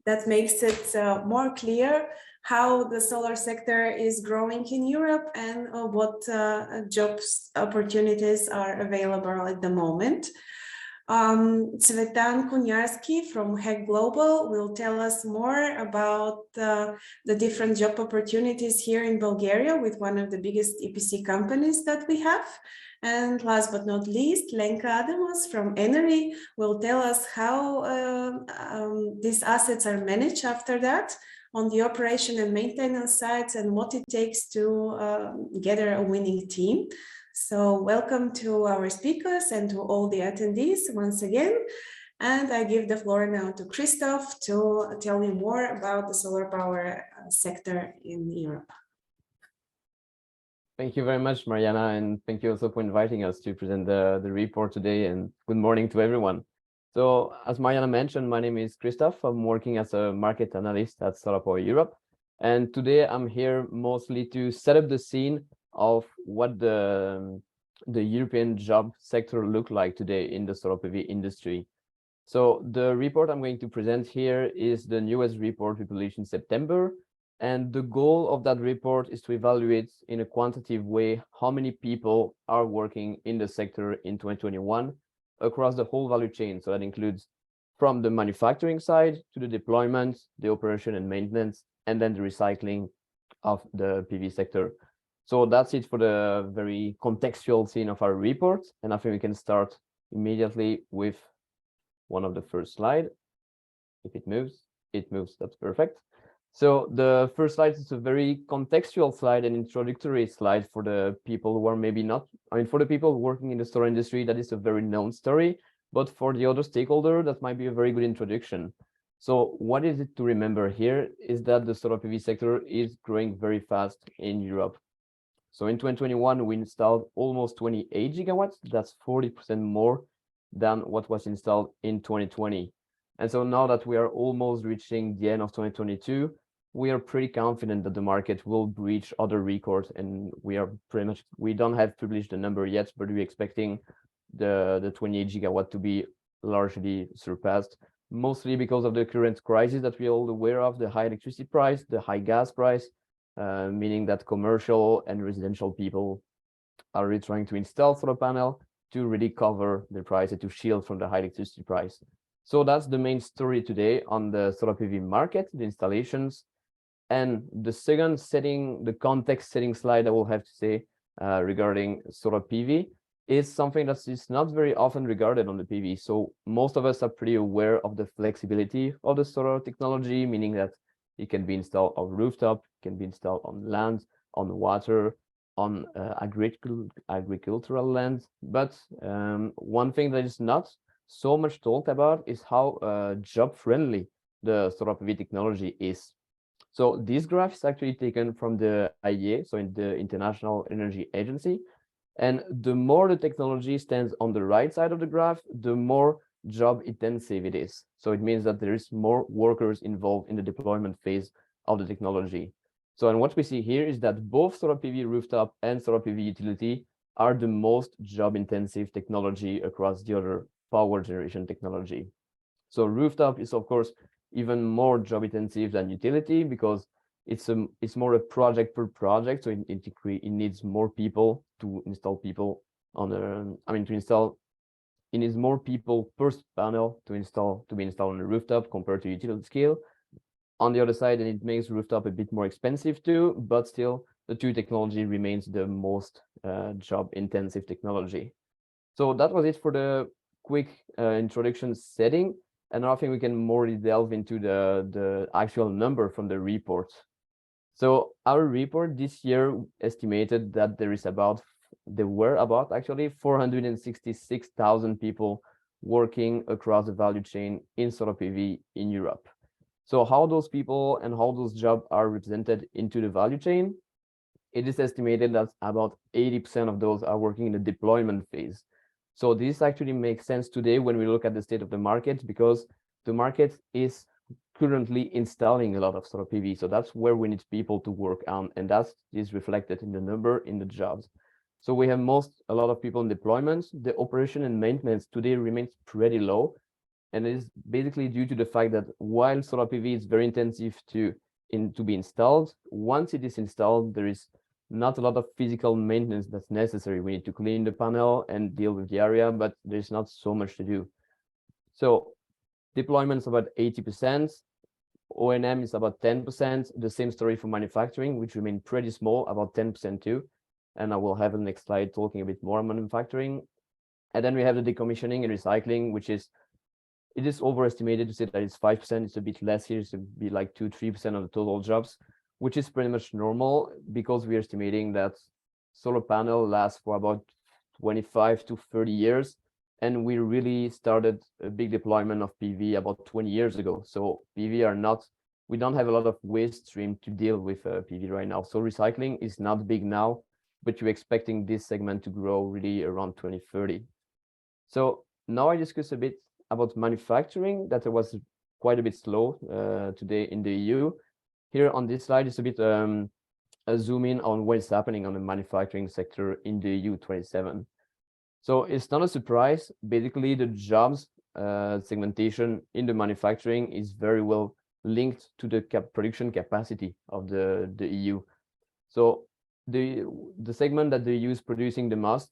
that makes it more clear how the solar sector is growing in Europe and what jobs opportunities are available at the moment. Цветан Конярски from HEC Global will tell us more about the different job opportunities here in Bulgaria with one of the biggest EPC companies that we have. And last but not least, Lenka Адамус from Energy will tell us how these assets are managed after that on the operation and maintenance sides and what it takes to gather a winning team. So welcome to our speakers and to all the attendees once again. And I give the floor now to Christoph to tell you more about the solar power sector in Europe. Thank you very much, Mariana, and thank you also for inviting us to present the report today, and good morning to everyone. So as Mariana mentioned, my name is Christoph. I'm working as a market analyst at Solar Power Europe. And today I'm here mostly to set up the scene of what the European job sector look like today in the solar PV industry. So the report I'm going to present here is the newest report we published in September. And the goal of that report is to evaluate in a quantitative way how many people are working in the sector in 2021 across the whole value chain. So that includes from the manufacturing side to the deployment, the operation and maintenance, and then the recycling of the PV sector. So that's it for the very contextual scene of our report. And I think we can start immediately with one of the first slides. If it moves, that's perfect. So the first slide is a very contextual slide, an introductory slide for the people who are maybe not, for the people working in the solar industry, that is a very known story, but for the other stakeholder, that might be a very good introduction. So what is it to remember here is that the solar PV sector is growing very fast in Europe. So in 2021, we installed almost 28 gigawatts. That's 40% more than what was installed in 2020. And so now that we are almost reaching the end of 2022, we are pretty confident that the market will breach other records, and we don't have published the number yet, but we're expecting the 28 gigawatt to be largely surpassed, mostly because of the current crisis that we're all aware of, the high electricity price, the high gas price, meaning that commercial and residential people are really trying to install solar panel to really cover the price and to shield from the high electricity price. So that's the main story today on the solar PV market, the installations. And the second setting, the context setting slide I will have to say regarding solar PV is something that is not very often regarded on the PV. So most of us are pretty aware of the flexibility of the solar technology, meaning that it can be installed on rooftop, it can be installed on land, on water, on agricultural land. But one thing that is not so much talked about is how job friendly the solar PV technology is. So this graph is actually taken from the IEA, so in the International Energy Agency. And the more the technology stands on the right side of the graph, the more job intensive it is. So it means that there is more workers involved in the deployment phase of the technology. So and what we see here is that both solar PV rooftop and solar PV utility are the most job intensive technology across the other power generation technology. So rooftop is of course even more job intensive than utility because it's more a project per project. So it needs more people to install people on it needs more people per panel to be installed on the rooftop compared to utility scale. On the other side, and it makes rooftop a bit more expensive too, but still the two technology remains the most job intensive technology. So that was it for the quick introduction setting. And now I think we can more delve into the actual number from the report. So our report this year estimated that there were about actually 466,000 people working across the value chain in solar PV in Europe. So how those people and how those jobs are represented into the value chain, it is estimated that about 80% of those are working in the deployment phase. So this actually makes sense today when we look at the state of the market, because the market is currently installing a lot of solar PV. So that's where we need people to work on, and that is reflected in the number in the jobs. So we have a lot of people in deployment. The operation and maintenance today remains pretty low. And it is basically due to the fact that while solar PV is very intensive to be installed, once it is installed, there is not a lot of physical maintenance that's necessary. We need to clean the panel and deal with the area, but there's not so much to do. So deployment is about 80%, O&M is about 10%, the same story for manufacturing, which remain pretty small, about 10% too. And I will have the next slide talking a bit more on manufacturing. And then we have the decommissioning and recycling, which is, it is overestimated to say that it's 5%, it's a bit less here, it's to be like 2-3% of the total jobs, which is pretty much normal because we're estimating that solar panel lasts for about 25 to 30 years. And we really started a big deployment of PV about 20 years ago. So PV are not, we don't have a lot of waste stream to deal with PV right now. So recycling is not big now, but you're expecting this segment to grow really around 2030. So now I discuss a bit about manufacturing, that was quite a bit slow today in the EU. Here on this slide is a bit a zoom in on what is happening on the manufacturing sector in the EU 27. So it's not a surprise. Basically, the jobs segmentation in the manufacturing is very well linked to the production capacity of the EU. So the segment that the EU is producing the most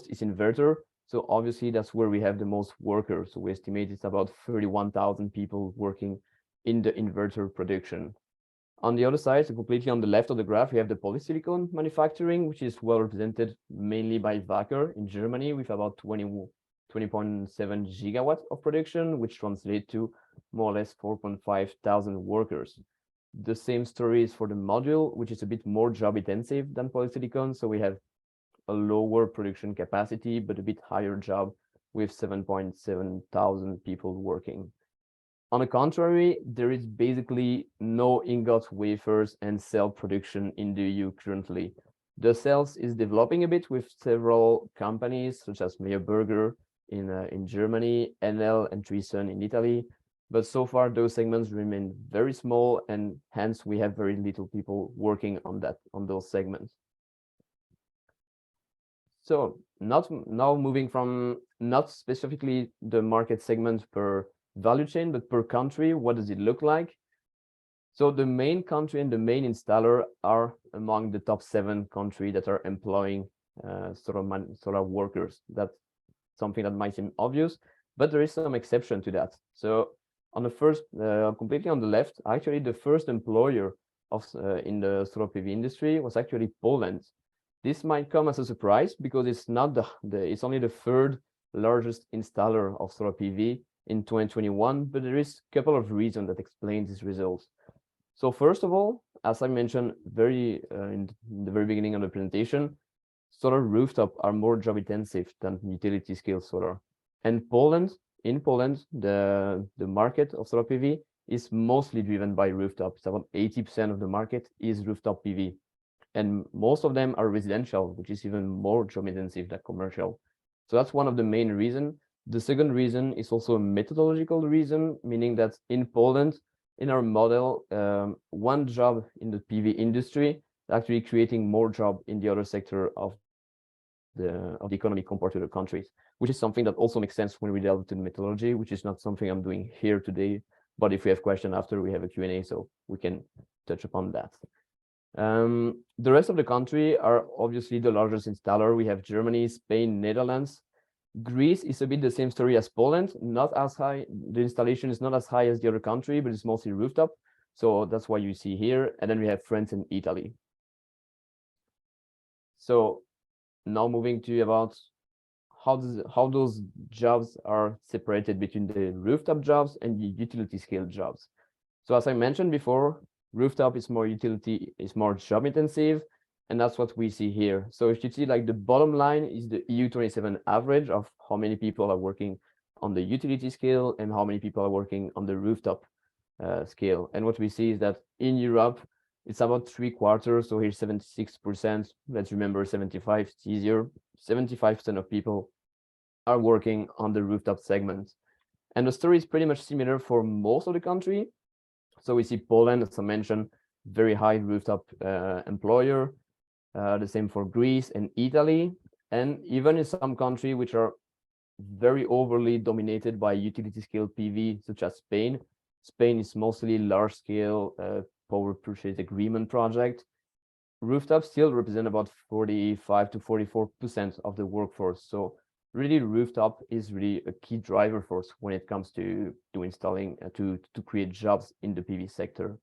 is inverter. So obviously that's where we have the most workers. So we estimate it's about 31,000 people working in the inverter production. On the other side, so completely on the left of the graph, we have the polysilicon manufacturing, which is well represented mainly by Wacker in Germany with about 20.7 gigawatts of production, which translates to more or less 4,500 workers. The same story is for the module, which is a bit more job intensive than polysilicon. So we have a lower production capacity, but a bit higher job with 7,700 people working. On the contrary, there is basically no ingot, wafers, and cell production in the EU currently. The cells is developing a bit with several companies such as Meyer Burger in Germany, Enel and Thyssen in Italy. But so far, those segments remain very small, and hence we have very little people working on those segments. So now moving from not specifically the market segment per value chain, but per country, what does it look like? So the main country and the main installer are among the top 7 countries that are employing solar workers. That's something that might seem obvious, but there is some exception to that. So on the first, completely on the left, actually the first employer of in the solar PV industry was actually Poland. This might come as a surprise because it's not it's only the 3rd largest installer of solar PV in 2021, but there is a couple of reasons that explain these results. So first of all, as I mentioned in the very beginning of the presentation, solar rooftop are more job intensive than utility scale solar. And in Poland, the market of solar PV is mostly driven by rooftop. It's about 80% of the market is rooftop PV. And most of them are residential, which is even more job intensive than commercial. So that's one of the main reasons. The second reason is also a methodological reason, meaning that in Poland, in our model, one job in the PV industry is actually creating more job in the other sector of the economy compared to the countries, which is something that also makes sense when we delve into the methodology, which is not something I'm doing here today. But if we have questions after, we have a Q&A, so we can touch upon that. The rest of the country are obviously the largest installer. We have Germany, Spain, Netherlands. Greece is a bit the same story as Poland, not as high. The installation is not as high as the other country, but it's mostly rooftop. So that's why you see here. And then we have France and Italy. So now moving to about how those jobs are separated between the rooftop jobs and the utility scale jobs. So as I mentioned before, rooftop is more utility, is more job intensive. And that's what we see here. So if you see like the bottom line is the EU27 average of how many people are working on the utility scale and how many people are working on the rooftop scale. And what we see is that in Europe, it's about 3/4. So here's 76%. Let's remember 75, it's easier. 75% of people are working on the rooftop segment. And the story is pretty much similar for most of the country. So we see Poland, as I mentioned, very high rooftop employer. The same for Greece and Italy, and even in some countries which are very overly dominated by utility scale PV, such as Spain. Spain is mostly large scale power purchase agreement project. Rooftops still represent about 45 to 44% of the workforce. So really rooftop is really a key driver for us when it comes to installing, to create jobs in the PV sector.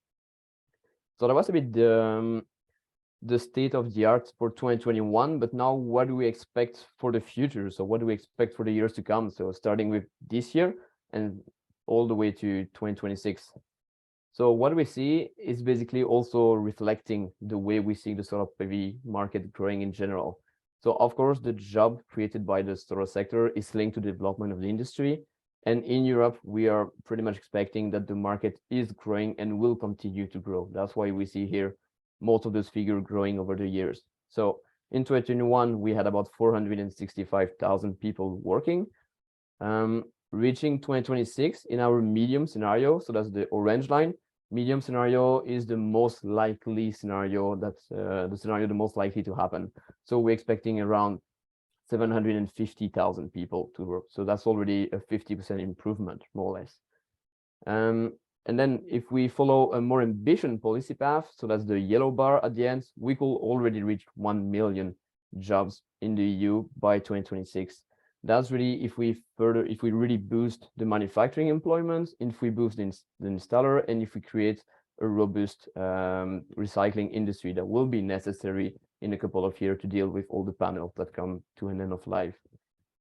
So that was a bit the state of the art for 2021, but now what do we expect for the future? So what do we expect for the years to come? So starting with this year and all the way to 2026. So what we see is basically also reflecting the way we see the solar PV market growing in general. So of course, the job created by the solar sector is linked to the development of the industry. And in Europe, we are pretty much expecting that the market is growing and will continue to grow. That's why we see here most of those figures growing over the years. So in 2021, we had about 465,000 people working. Reaching 2026 in our medium scenario, so that's the orange line. Medium scenario is the most likely scenario, that's the scenario the most likely to happen. So we're expecting around 750,000 people to work. So that's already a 50% improvement, more or less. And then if we follow a more ambitious policy path, so that's the yellow bar at the end, we could already reach 1 million jobs in the EU by 2026. That's really if we really boost the manufacturing employment, if we boost the installer, and if we create a robust recycling industry that will be necessary in a couple of years to deal with all the panels that come to an end of life.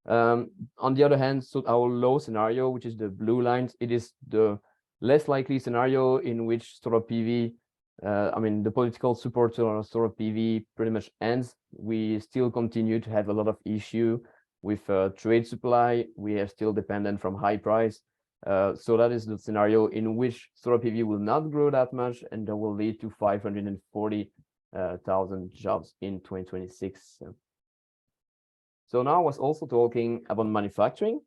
On the other hand, so our low scenario, which is the blue lines, it is the less likely scenario in which solar PV, the political support to solar PV pretty much ends. We still continue to have a lot of issue with trade supply. We are still dependent from high price. So that is the scenario in which solar PV will not grow that much, and that will lead to 540,000 jobs in 2026. So now I was also talking about manufacturing.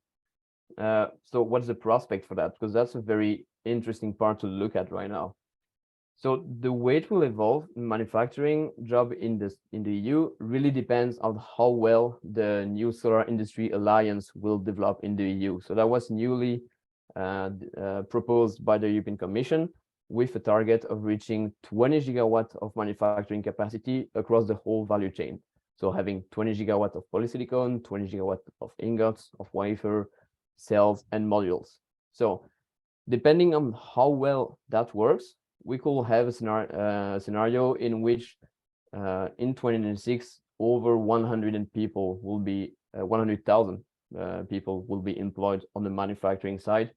So what's the prospect for that? Because that's a very interesting part to look at right now. So the way it will evolve in manufacturing job in the EU really depends on how well the new solar industry alliance will develop in the EU. So that was newly proposed by the European Commission with a target of reaching 20 gigawatts of manufacturing capacity across the whole value chain. So having 20 gigawatts of polysilicon, 20 gigawatts of ingots, of wafer, cells, and modules. So depending on how well that works, we could have a scenario in which in 2026, over 100,000 people will be employed on the manufacturing side.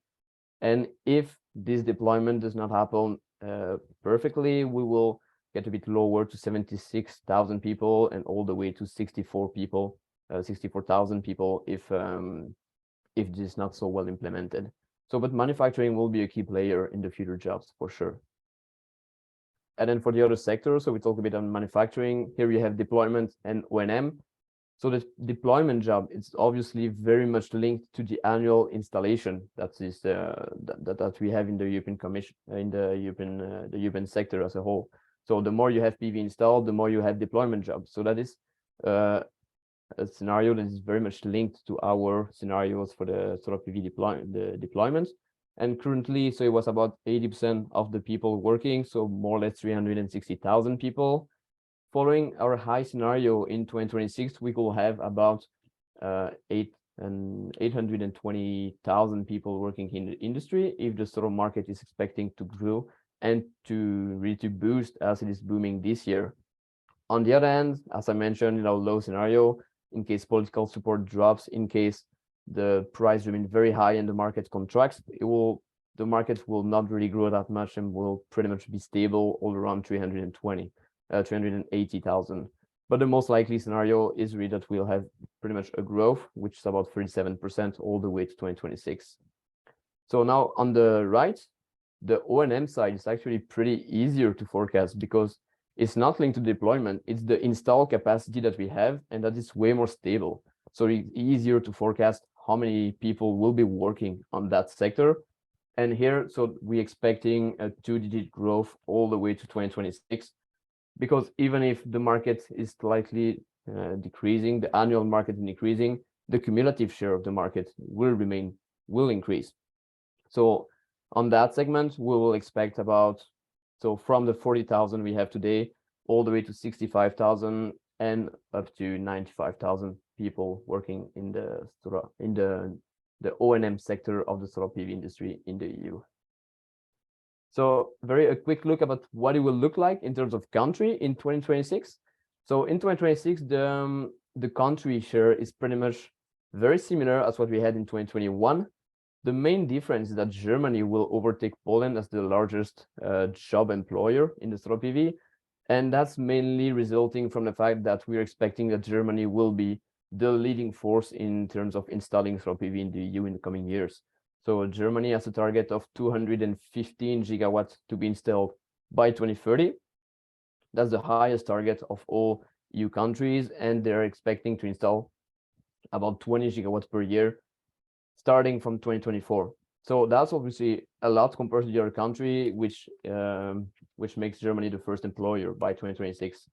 And if this deployment does not happen perfectly, we will get a bit lower to 76,000 people and all the way to 64,000 people if this is not so well implemented. So, but manufacturing will be a key player in the future jobs for sure. And then for the other sectors, so we talk a bit on manufacturing. Here you have deployment and O&M. So the deployment job, it's obviously very much linked to the annual installation that is that we have in the European Commission, in the European sector as a whole. So the more you have PV installed, the more you have deployment jobs. So that is a scenario that is very much linked to our scenarios for the solar PV deployment. And currently, so it was about 80% of the people working, so more or less 360,000 people. Following our high scenario in 2026, we will have about 820,000 people working in the industry if the solar market is expecting to grow and to really boost as it is booming this year. On the other hand, as I mentioned in our low scenario, in case political support drops, in case the price remains very high and the market contracts, the market will not really grow that much and will pretty much be stable all around 380,000. But the most likely scenario is really that we'll have pretty much a growth, which is about 37% all the way to 2026. So now on the right, the O&M side is actually pretty easier to forecast because it's not linked to deployment. It's the install capacity that we have, and that is way more stable. So it's easier to forecast how many people will be working on that sector. And here, so we're expecting a 2-digit growth all the way to 2026, because even if the market is slightly decreasing, the annual market is decreasing, the cumulative share of the market will increase. So on that segment, we will expect about, so from the 40,000 we have today, all the way to 65,000 and up to 95,000 people working in the O&M sector of the solar PV industry in the EU. So a quick look about what it will look like in terms of country in 2026. So in 2026, the country share is pretty much very similar as what we had in 2021. The main difference is that Germany will overtake Poland as the largest job employer in the solar PV. And that's mainly resulting from the fact that we're expecting that Germany will be the leading force in terms of installing solar PV in the EU in the coming years. So Germany has a target of 215 gigawatts to be installed by 2030. That's the highest target of all EU countries, and they're expecting to install about 20 gigawatts per year starting from 2024. So that's obviously a lot compared to the other country, which makes Germany the first employer by 2026.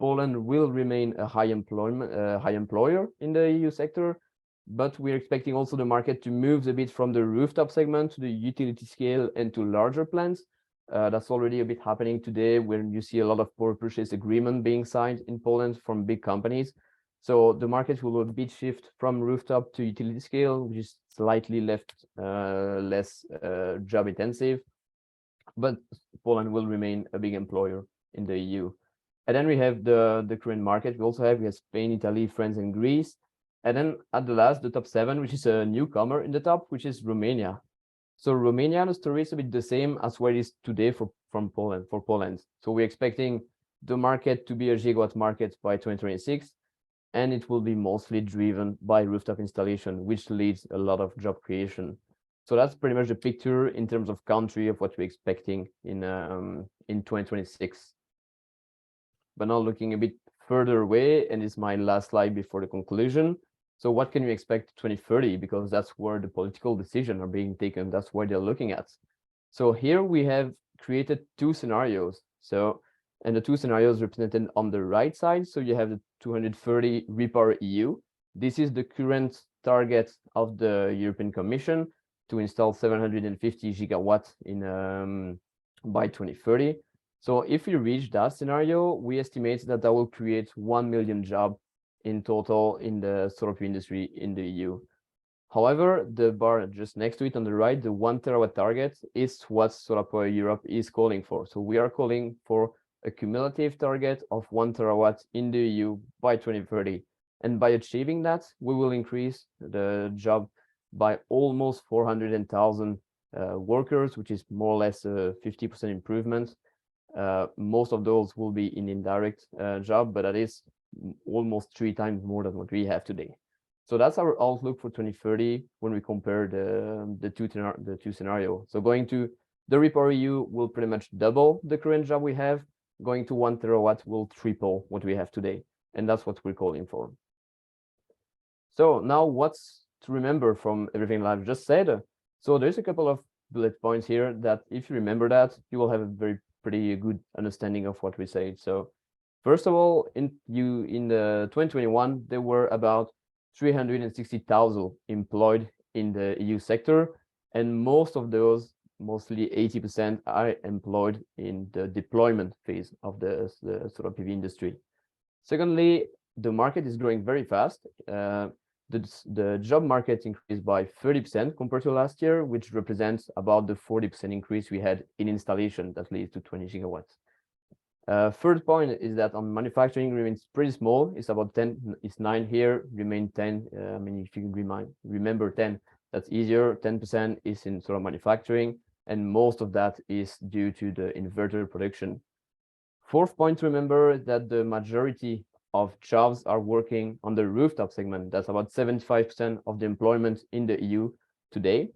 Poland will remain a high employer in the EU sector, but we're expecting also the market to move a bit from the rooftop segment to the utility scale and to larger plants. That's already a bit happening today, when you see a lot of power purchase agreement being signed in Poland from big companies. So the market will a bit shift from rooftop to utility scale, which is slightly less job intensive, but Poland will remain a big employer in the EU. And then we have the current market. We have Spain, Italy, France, and Greece. And then at the last, the top 7, which is a newcomer in the top, which is Romania. So Romania, the story is a bit the same as what it is today for Poland. So we're expecting the market to be a gigawatt market by 2026, and it will be mostly driven by rooftop installation, which leads a lot of job creation. So that's pretty much the picture in terms of country of what we're expecting in 2026. But now looking a bit further away, and it's my last slide before the conclusion. So what can we expect 2030? Because that's where the political decisions are being taken. That's where they're looking at. So here we have created 2 scenarios. And the 2 scenarios represented on the right side. So you have the 230 Repower EU. This is the current target of the European Commission to install 750 gigawatts by 2030. So if we reach that scenario, we estimate that will create 1 million jobs in total in the solar PV industry in the EU. However, the bar just next to it on the right, the 1 terawatt target, is what Solar Power Europe is calling for. So we are calling for a cumulative target of 1 terawatt in the EU by 2030. And by achieving that, we will increase the job by almost 400,000 workers, which is more or less a 50% improvement. Most of those will be in indirect job, but that is almost 3 times more than what we have today. So that's our outlook for 2030 when we compare the two scenarios. So going to the Repower EU will pretty much double the current job we have. Going to 1 terawatt will triple what we have today, and that's what we're calling for. So now what's to remember from everything I've just said? So there's a couple of bullet points here that if you remember that, you will have a pretty good understanding of what we say. So first of all, in the 2021, there were about 360,000 employed in the EU sector, and most of those, mostly 80%, are employed in the deployment phase of the solar PV industry. Secondly, the market is growing very fast. The job market increased by 30% compared to last year, which represents about the 40% increase we had in installation that leads to 20 gigawatts. Third point is that on manufacturing remains pretty small. It's about 10, it's 9 here, remain 10. I mean, if you remember 10, that's easier. 10% is in solar manufacturing, and most of that is due to the inverter production. Fourth point to remember is that the majority of jobs are working on the rooftop segment. That's about 75% of the employment in the EU today.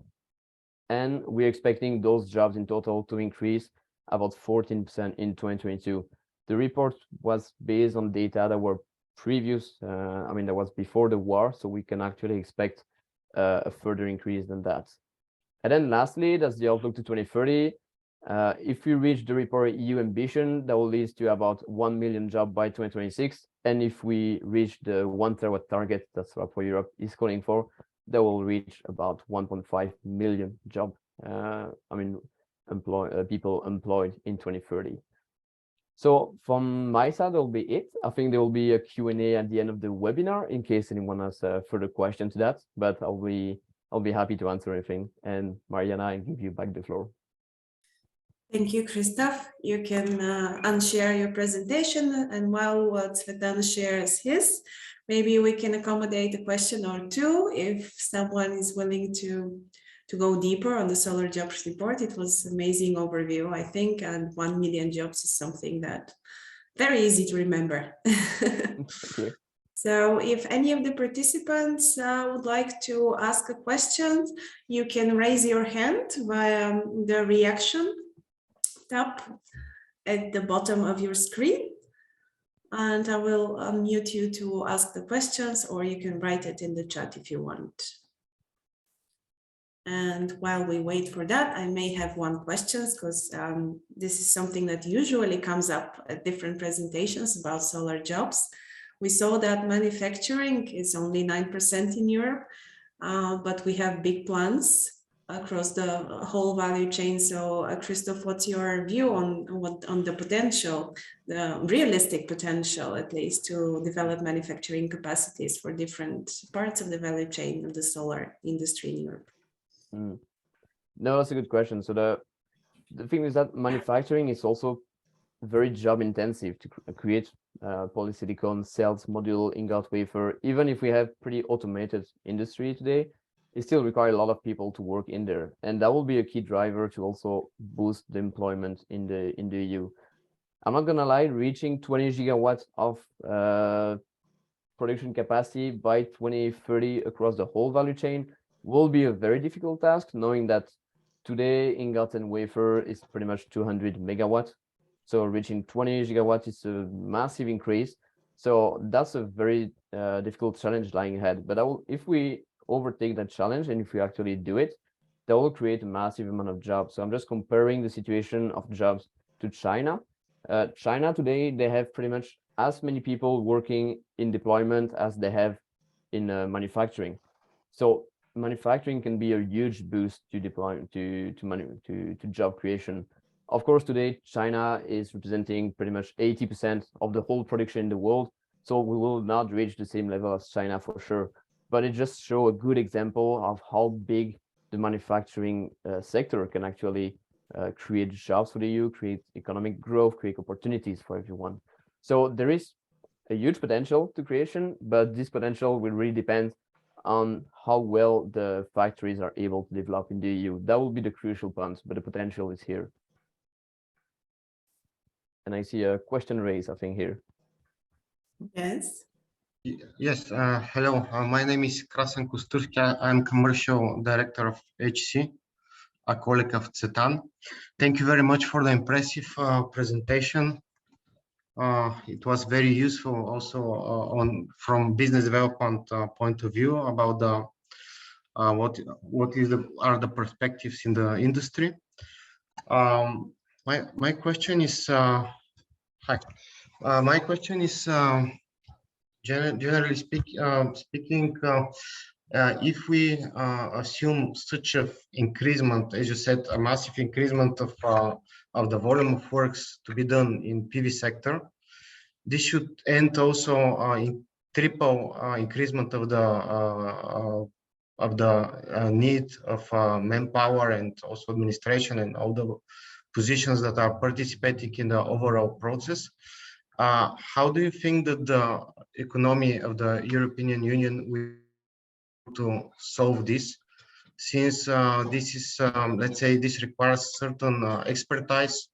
And we're expecting those jobs in total to increase about 14% in 2022. The report was based on data that were previous, that was before the war, so we can actually expect a further increase than that. And then lastly, that's the outlook to 2030. If we reach the Repower EU ambition, that will lead to about 1 million jobs by 2026, And if we reach the 1 terawatt target that Solar for Europe is calling for, that will reach about 1.5 million job. People employed in 2030. So from my side, that will be it. I think there will be a Q&A at the end of the webinar in case anyone has further questions to that. But I'll be happy to answer anything. And Mariana, I give you back the floor. Thank you, Christoph. You can unshare your presentation, and while Cvetan shares his, maybe we can accommodate a question or two if someone is willing to go deeper on the solar jobs report. It was an amazing overview, I think, and 1 million jobs is something that very easy to remember. Okay. So if any of the participants would like to ask a question, you can raise your hand via the reaction tab at the bottom of your screen, and I will unmute you to ask the questions, or you can write it in the chat if you want. And while we wait for that, I may have one question, because this is something that usually comes up at different presentations about solar jobs. We saw that manufacturing is only 9% in Europe, but we have big plans across the whole value chain. So Christoph, what's your view on the potential, the realistic potential at least, to develop manufacturing capacities for different parts of the value chain of the solar industry in Europe? No, that's a good question. So the thing is that manufacturing is also very job intensive to create polysilicon cells, module, ingot, wafer. Even if we have pretty automated industry today, it still requires a lot of people to work in there, and that will be a key driver to also boost the employment in the EU. I'm not gonna lie, reaching 20 gigawatts of production capacity by 2030 across the whole value chain will be a very difficult task, knowing that today ingot and wafer is pretty much 200 megawatts. So reaching 20 gigawatts is a massive increase. So that's a very difficult challenge lying ahead. But if we overtake that challenge, and if we actually do it, that will create a massive amount of jobs. So I'm just comparing the situation of jobs to China. China today, they have pretty much as many people working in deployment as they have in manufacturing. So manufacturing can be a huge boost to deployment, to job creation. Of course, today China is representing pretty much 80% of the whole production in the world. So we will not reach the same level as China for sure. But it just shows a good example of how big the manufacturing sector can actually create jobs for the EU, create economic growth, create opportunities for everyone. So there is a huge potential to creation, but this potential will really depend on how well the factories are able to develop in the EU. That will be the crucial point, but the potential is here. And I see a question raised, I think, here. Yes. Yes, hello. My name is Krasen Kusturka. I'm commercial director of HEC, a colleague of Cvetan. Thank you very much for the impressive presentation. It was very useful also from business development point of view about the are the perspectives in the industry. My question is my question is generally speaking, if we assume such an increasement, as you said, a massive increasement of the volume of works to be done in PV sector, this should end also in triple increasement of the need of manpower and also administration and all the positions that are participating in the overall process. How do you think that the economy of the European Union will to solve this, since this is, let's say, this requires certain expertise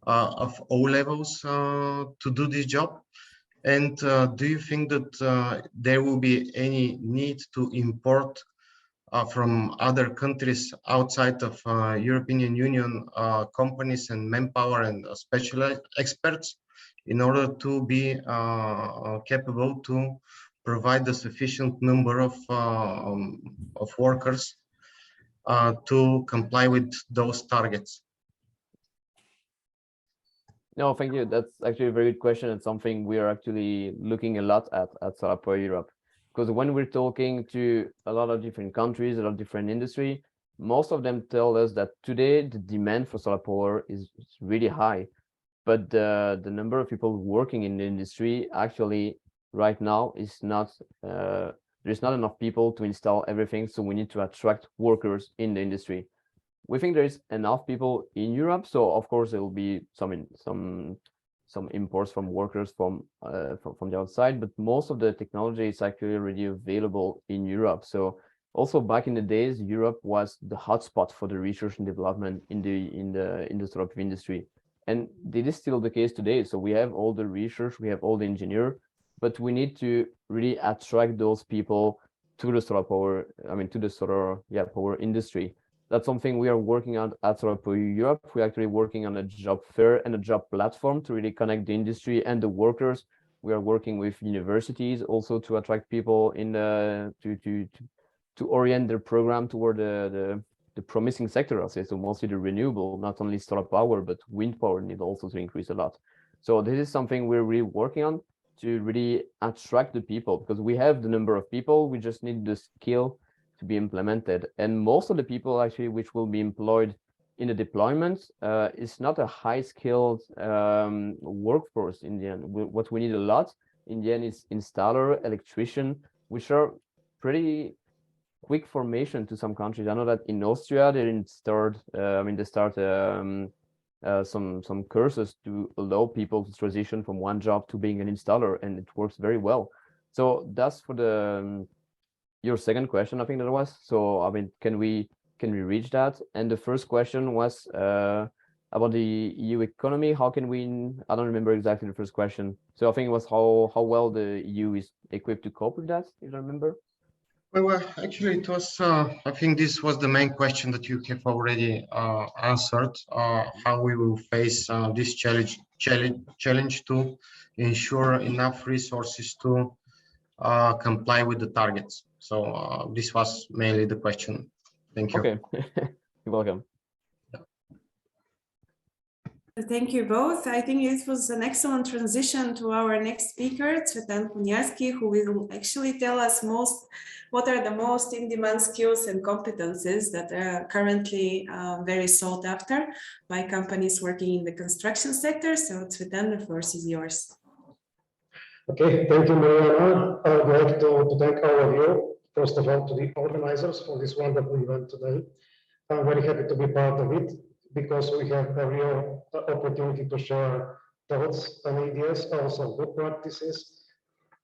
of all levels to do this job? And do you think that there will be any need to import from other countries outside of European Union companies and manpower and specialized experts in order to be capable to provide a sufficient number of workers to comply with those targets? No, thank you. That's actually a very good question, and something we are actually looking a lot at Solar Europe. Because when we're talking to a lot of different countries, a lot of different industry, most of them tell us that today the demand for solar power is really high, but the number of people working in the industry actually right now is not, there's not enough people to install everything, so we need to attract workers in the industry. We think there is enough people in Europe, so of course there will be some imports from workers from the outside, but most of the technology is actually already available in Europe. So also back in the days, Europe was the hotspot for the research and development in the solar PV industry, and this is still the case today. So we have all the research, we have all the engineer, but we need to really attract those people to the solar power, to the solar power industry. That's something we are working on at Solar Europe. We're actually working on a job fair and a job platform to really connect the industry and the workers. We are working with universities also to attract people in to orient their program toward the promising sector, I'll say. So mostly the renewable, not only solar power, but wind power need also to increase a lot. So this is something we're really working on to really attract the people, because we have the number of people, we just need the skill to be implemented. And most of the people actually which will be employed in the deployment is not a high-skilled workforce in the end. What we need a lot in the end is installer, electrician, which are pretty quick formation to some countries. I know that in Austria they didn't start, they start some courses to allow people to transition from one job to being an installer, and it works very well. So that's for the your second question, I think that was. So can we reach that? And the first question was about the EU economy. How can we? I don't remember exactly the first question. So I think it was how well the EU is equipped to cope with that, if I remember. Well, actually, it was. I think this was the main question that you have already answered. How we will face this challenge to ensure enough resources to comply with the targets. So this was mainly the question. Thank you. Okay, you're welcome. Thank you both. I think it was an excellent transition to our next speaker, Цветан Конярски, who will actually tell us what are the most in-demand skills and competences that are currently very sought after by companies working in the construction sector. So Цветан, the floor is yours. Okay, thank you, Mariana. I would like to thank all of you, first of all, to the organizers for this wonderful event today. I'm very happy to be part of it, because we have a real opportunity to share thoughts and ideas, also good practices,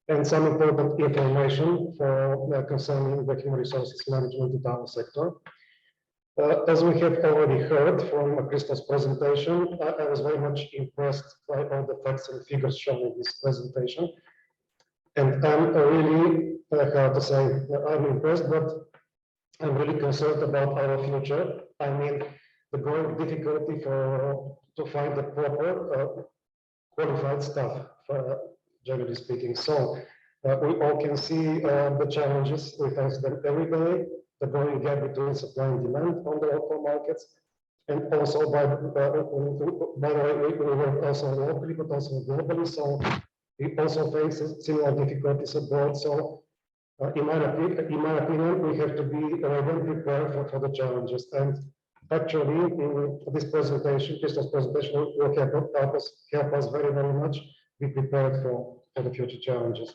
and some important information for concerning the human resources management in our sector. As we have already heard from Christop's presentation, I was very much impressed by all the facts and figures shown in this presentation. And I'm really, how to say, I'm impressed, but I'm really concerned about our future. I mean, the growing difficulty to find the proper qualified staff, generally speaking. So we all can see the challenges we face them every day, the growing gap between supply and demand on the local markets, and also by the way, we work also locally, but also globally. So we also face similar difficulties abroad. So in my opinion, we have to be ready and prepared for the challenges. And actually, in this presentation, Christop's presentation will help us very, very much be prepared for the future challenges.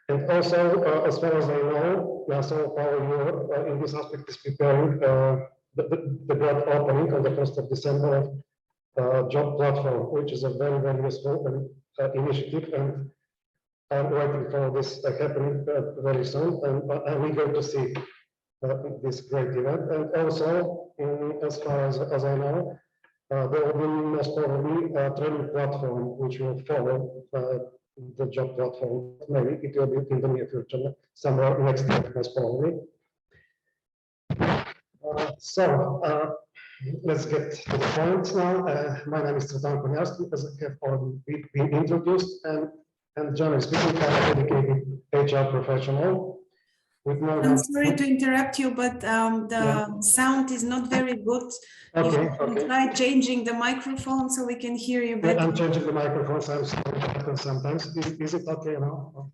And also, as far as I know, Solar Power Europe in this aspect is preparing the grand opening on the 1st of December of job platform, which is a very, very useful initiative. And I'm waiting for this happening very soon. And I'm eager to see this great event. And also, as far as I know, there will be most probably a training platform which will follow the job platform. Maybe it will be in the near future, somewhere next year, most probably. Let's get to the point now. My name is Цветан Конярски, as I have already been introduced, and generally speaking, I'm a dedicated HR professional with more I'm than... sorry to interrupt you, but the sound is not very good. Okay, If you try changing the microphone so we can hear you better. I'm changing the microphone, so I'm sorry sometimes. Is it okay now?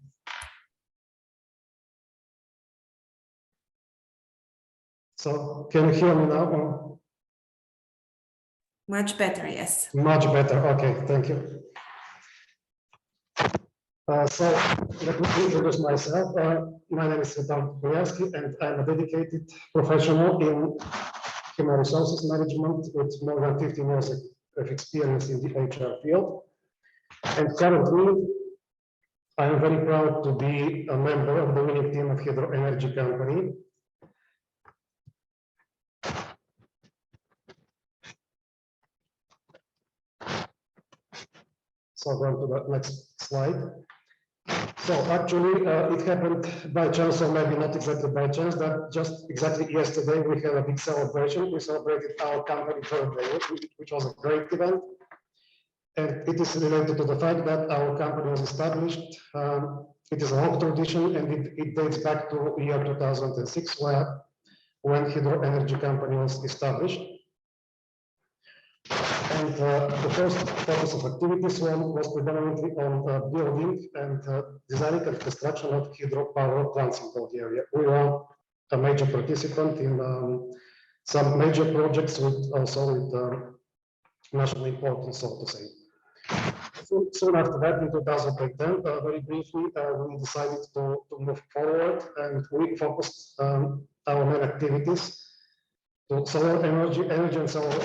So can you hear me now? Much better, yes. Much better. Okay, thank you. So let me introduce myself. My name is Цветан Конярски, and I'm a dedicated professional in human resources management with more than 15 years of experience in the HR field. And currently, I am very proud to be a member of the winning team of Hydro Energy Company. So going to the next slide. So actually, it happened by chance, or maybe not exactly by chance, that just exactly yesterday we had a big celebration. We celebrated our company birthday, which was a great event. And it is related to the fact that our company was established. It is a long tradition, and it dates back to the year 2006, when Hydro Energy Company was established. And the first focus of activities was predominantly on building and designing and construction of hydropower plants in Bulgaria. We were a major participant in some major projects also with national importance, so to say. Soon after that, in 2010, very briefly, we decided to move forward, and we focused our main activities to solar energy and solar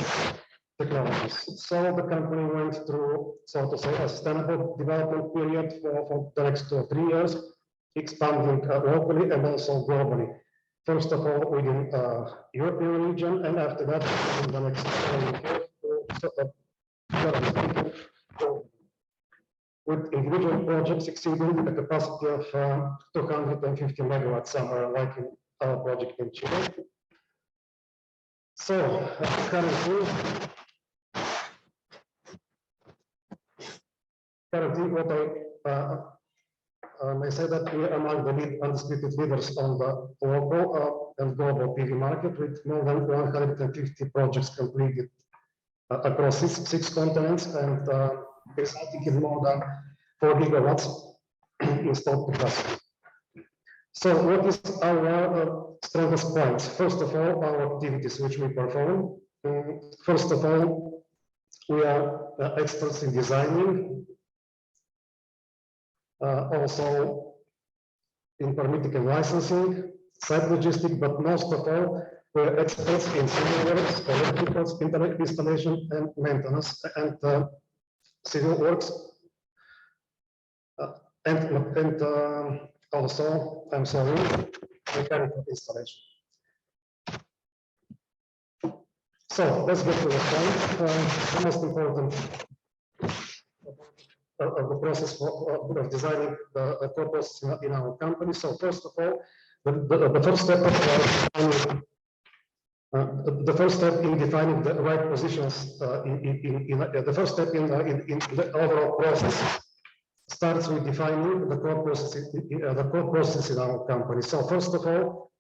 technologies. So the company went through, so to say, a sustainable development period for the next 2 or 3 years, expanding locally and also globally. First of all, within European region, and after that, in the next with individual projects exceeding the capacity of 250 megawatts, somewhere like in our project in Chile. So currently, what I may say that we are among the undisputed leaders on the local and global PV market, with more than 150 projects completed across six continents, and resulting in more than 4 gigawatts installed capacity. So what is our strongest points? First of all, our activities which we perform. First of all, we are experts in designing, also in permitting and licensing, site logistics, but most of all, we're experts in civil works, electrical installation and maintenance, and civil works, and also, I'm sorry, mechanical installation. So let's get to the point. The most important of the process of designing the core process in our company. So first of all, the first step of the first step in defining the right positions the first step in the overall process starts with defining the core process in our company. So first of all,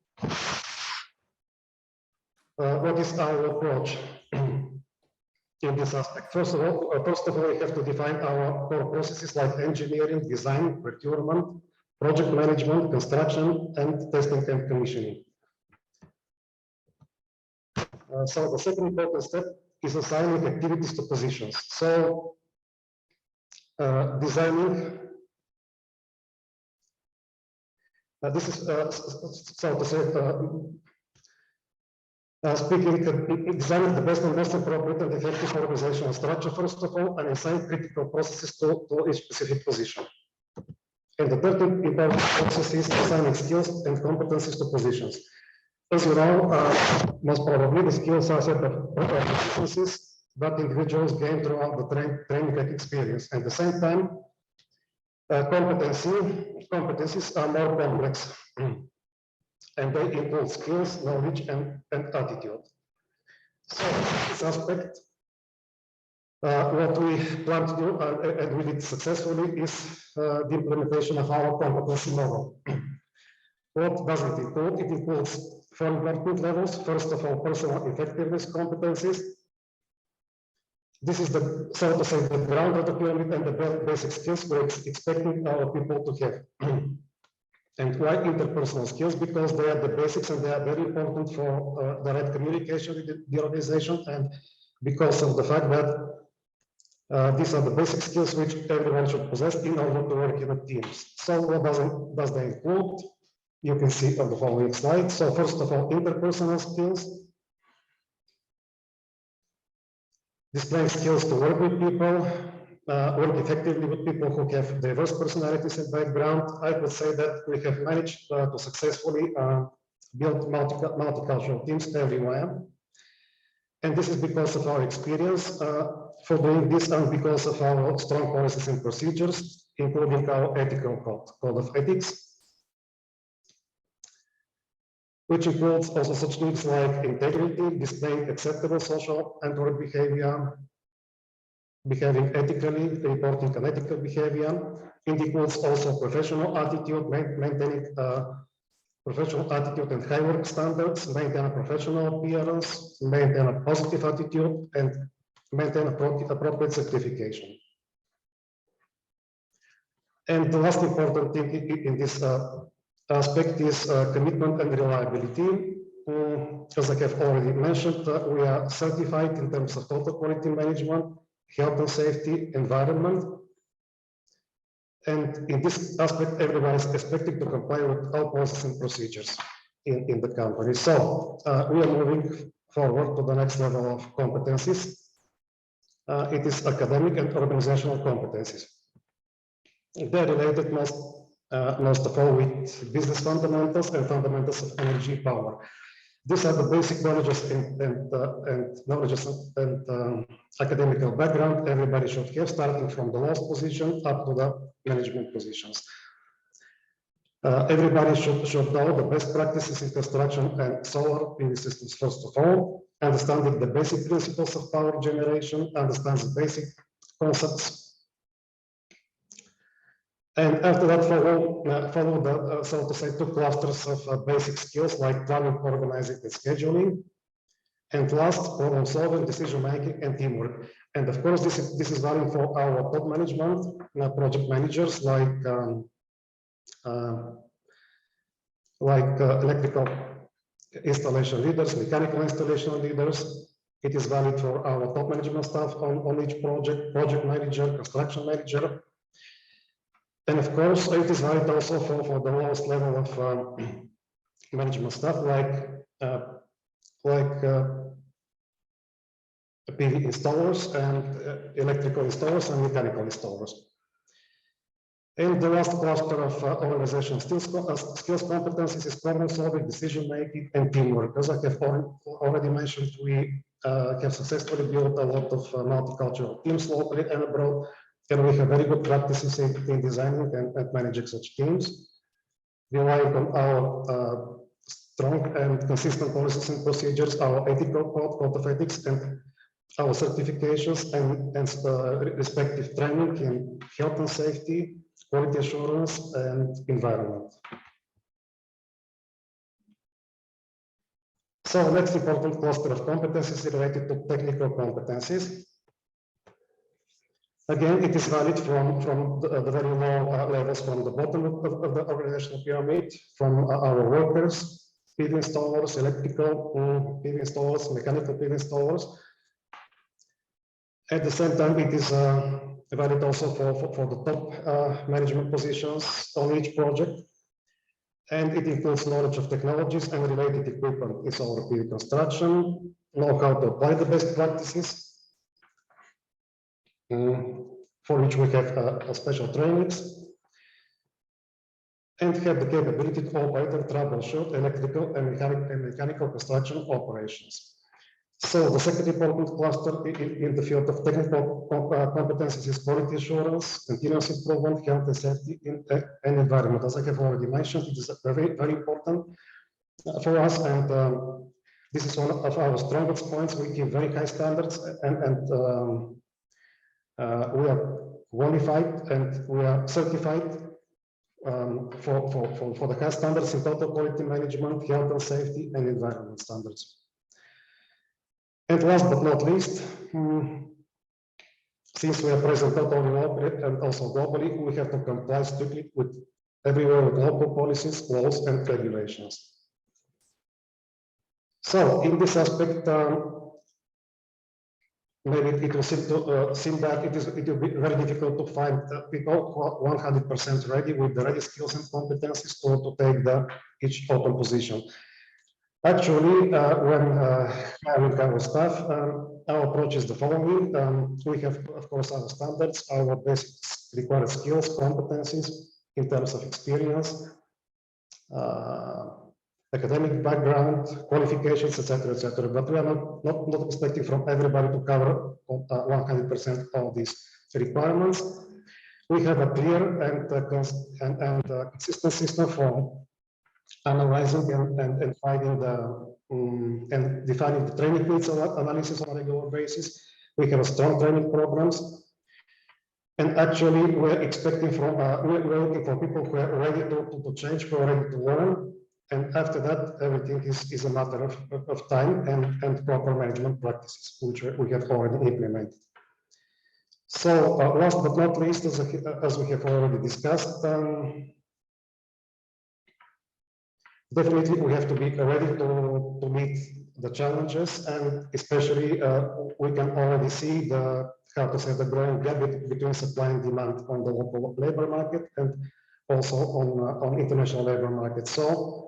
what is our approach in this aspect? First of all, we have to define our core processes like engineering, design, procurement, project management, construction, and testing and commissioning. So the second important step is assigning activities to positions. So designing, this is so to say, designing the best and most appropriate and effective organizational structure, first of all, and assign critical processes to each specific position. And the third important process is assigning skills and competencies to positions. As you know, most probably the skills are set of competencies that individuals gain throughout the training experience. At the same time, competencies are more complex, and they include skills, knowledge, and attitude. So in this aspect, what we plan to do, and we did successfully, is the implementation of our competency model. What does it include? It includes 4 important levels. First of all, personal effectiveness competencies. This is the, so to say, the ground of the pyramid and the basic skills we're expecting our people to have. And why interpersonal skills? Because they are the basics and they are very important for the right communication with the organization, and because of the fact that these are the basic skills which everyone should possess in order to work in a team. So what does they include? You can see on the following slide. So first of all, interpersonal skills. Displaying skills to work with people, work effectively with people who have diverse personalities and background. I could say that we have managed to successfully build multicultural teams everywhere. And this is because of our experience for doing this and because of our strong policies and procedures, including our ethical code of ethics, which includes also such things like integrity, displaying acceptable social and work behavior, behaving ethically, reporting unethical behavior. It includes also professional attitude, maintaining professional attitude and high work standards, maintain a professional appearance, maintain a positive attitude, and maintain appropriate certification. And the last important thing in this aspect is commitment and reliability. As I have already mentioned, we are certified in terms of total quality management, health and safety, environment. And in this aspect, everyone is expected to comply with all policies and procedures in the company. So we are moving forward to the next level of competencies. It is academic and organizational competencies. They are related most of all with business fundamentals and fundamentals of energy power. These are the basic knowledges and knowledges and academic background everybody should have, starting from the lowest position up to the management positions. Everybody should know the best practices in construction and solar PV systems, first of all, understanding the basic principles of power generation, understands the basic concepts. And after that, follow the, so to say, 2 clusters of basic skills like planning, organizing, and scheduling. And last, problem solving, decision making, and teamwork. And of course, this is valid for our top management, project managers like electrical installation leaders, mechanical installation leaders. It is valid for our top management staff on each project manager, construction manager. And of course, it is valid also for the lowest level of management staff, like PV installers and electrical installers and mechanical installers. And the last cluster of organizational skills competencies is problem solving, decision making, and teamwork. As I have already mentioned, we have successfully built a lot of multicultural teams locally and abroad. And we have very good practices in designing and managing such teams. We rely on our strong and consistent policies and procedures, our ethical code of ethics, and our certifications and respective training in health and safety, quality assurance, and environment. So next important cluster of competencies is related to technical competencies. Again, it is valid from the very low levels from the bottom of the organizational pyramid, from our workers, PV installers, electrical PV installers, mechanical PV installers. At the same time, it is valid also for the top management positions on each project. And it includes knowledge of technologies and related equipment in solar PV construction, know how to apply the best practices, for which we have special trainings, and have the capability to operate and troubleshoot electrical and mechanical construction operations. So the second important cluster in the field of technical competencies is quality assurance, continuous improvement, health and safety, and environment. As I have already mentioned, it is very, very important for us, and this is one of our strongest points. We give very high standards, and we are qualified and we are certified for the high standards in total quality management, health and safety, and environment standards. And last but not least, since we are present not only locally and also globally, we have to comply strictly with everywhere with local policies, laws, and regulations. So, in this aspect, maybe it will seem that it will be very difficult to find people who are 100% ready with the ready skills and competencies to take each open position. Actually, when hiring our staff, our approach is the following. We have, of course, our standards, our basic required skills, competencies in terms of experience, academic background, qualifications, etc., etc. But we are not expecting from everybody to cover 100% of these requirements. We have a clear and consistent system for analyzing and finding and defining the training needs analysis on a regular basis. We have a strong training programs. And actually, we're expecting from, we're looking for people who are ready to change, who are ready to learn. And after that, everything is a matter of time and proper management practices, which we have already implemented. So last but not least, as we have already discussed, definitely we have to be ready to meet the challenges, and especially we can already see the growing gap between supply and demand on the local labor market and also on international labor market. So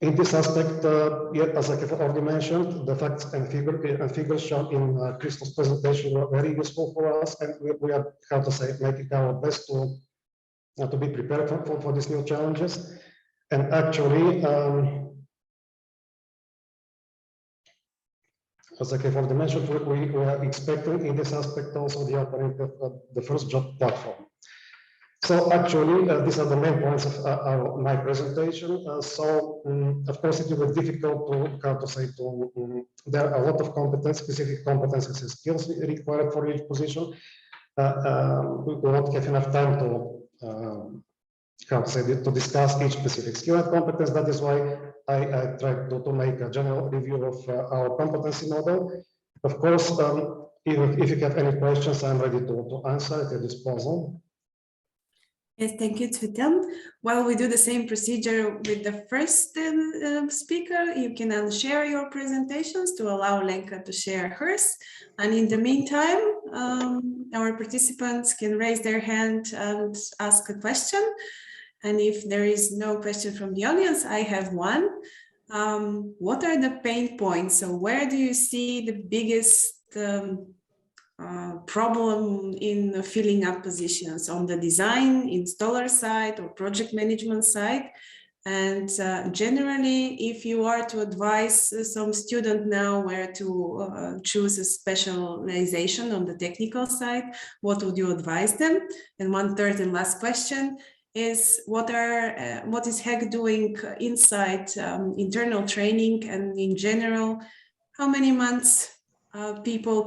in this aspect, as I have already mentioned, the facts and figures shown in Crystal's presentation were very useful for us, and we are, making our best to be prepared for these new challenges. And actually, as I have already mentioned, we are expecting in this aspect also the opening of the first job platform. So actually, these are the main points of my presentation. Of course, it will be difficult there are a lot of specific competencies and skills required for each position. We will not have enough time to discuss each specific skill and competence. That is why I tried to make a general review of our competency model. Of course, if you have any questions, I'm ready to answer at your disposal. Yes, thank you, Цветан. While we do the same procedure with the first speaker, you can unshare your presentations to allow Lenka to share hers. And in the meantime, our participants can raise their hand and ask a question. And if there is no question from the audience, I have one. What are the pain points? So where do you see the biggest problem in filling up positions on the design, installer side, or project management side? And generally, if you are to advise some student now where to choose a specialization on the technical side, what would you advise them? And one third and last question is, what is HEC doing inside internal training, and in general, how many months people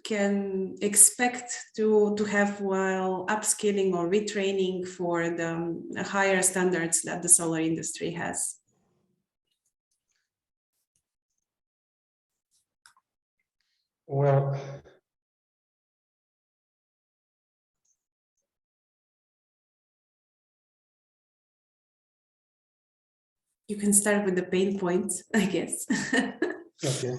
can expect to have while upskilling or retraining for the higher standards that the solar industry has? Well, you can start with the pain points, I guess. Okay.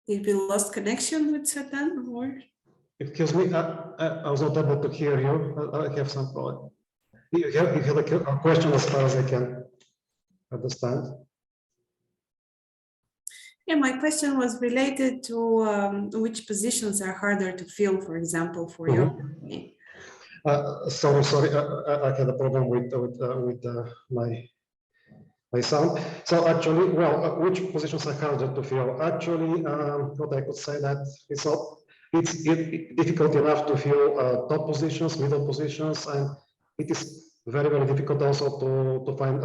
Did we lost connection with Cvetán, or? Excuse me, I was not able to hear you. I have some problem. You have a question as far as I can understand. Yeah, my question was related to which positions are harder to fill, for example, for your company. Sorry, I had a problem with my sound. So actually, well, which positions are harder to fill? Actually, what I could say that it's difficult enough to fill top positions, middle positions, and it is very, very difficult also to find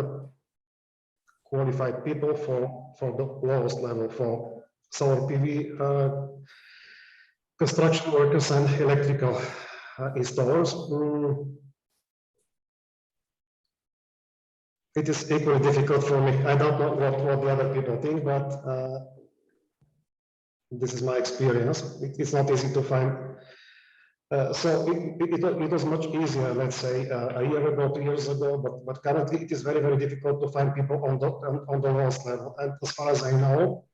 qualified people for the lowest level, for solar PV construction workers and electrical installers. It is equally difficult for me. I don't know what the other people think, but this is my experience. It's not easy to find. So it was much easier, let's say, a year ago, 2 years ago, but currently it is very, very difficult to find people on the lowest level. And as far as I know,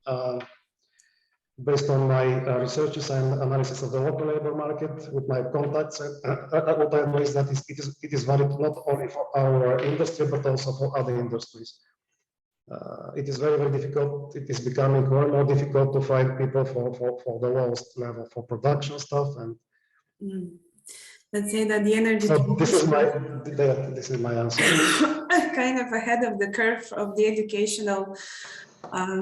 based on my researches and analysis of the local labor market with my contacts, what I know is that it is valid not only for our industry, but also for other industries. It is very, very difficult. It is becoming more and more difficult to find people for the lowest level, for production stuff. And let's say that the energy. So this is my answer. Kind of ahead of the curve of the educational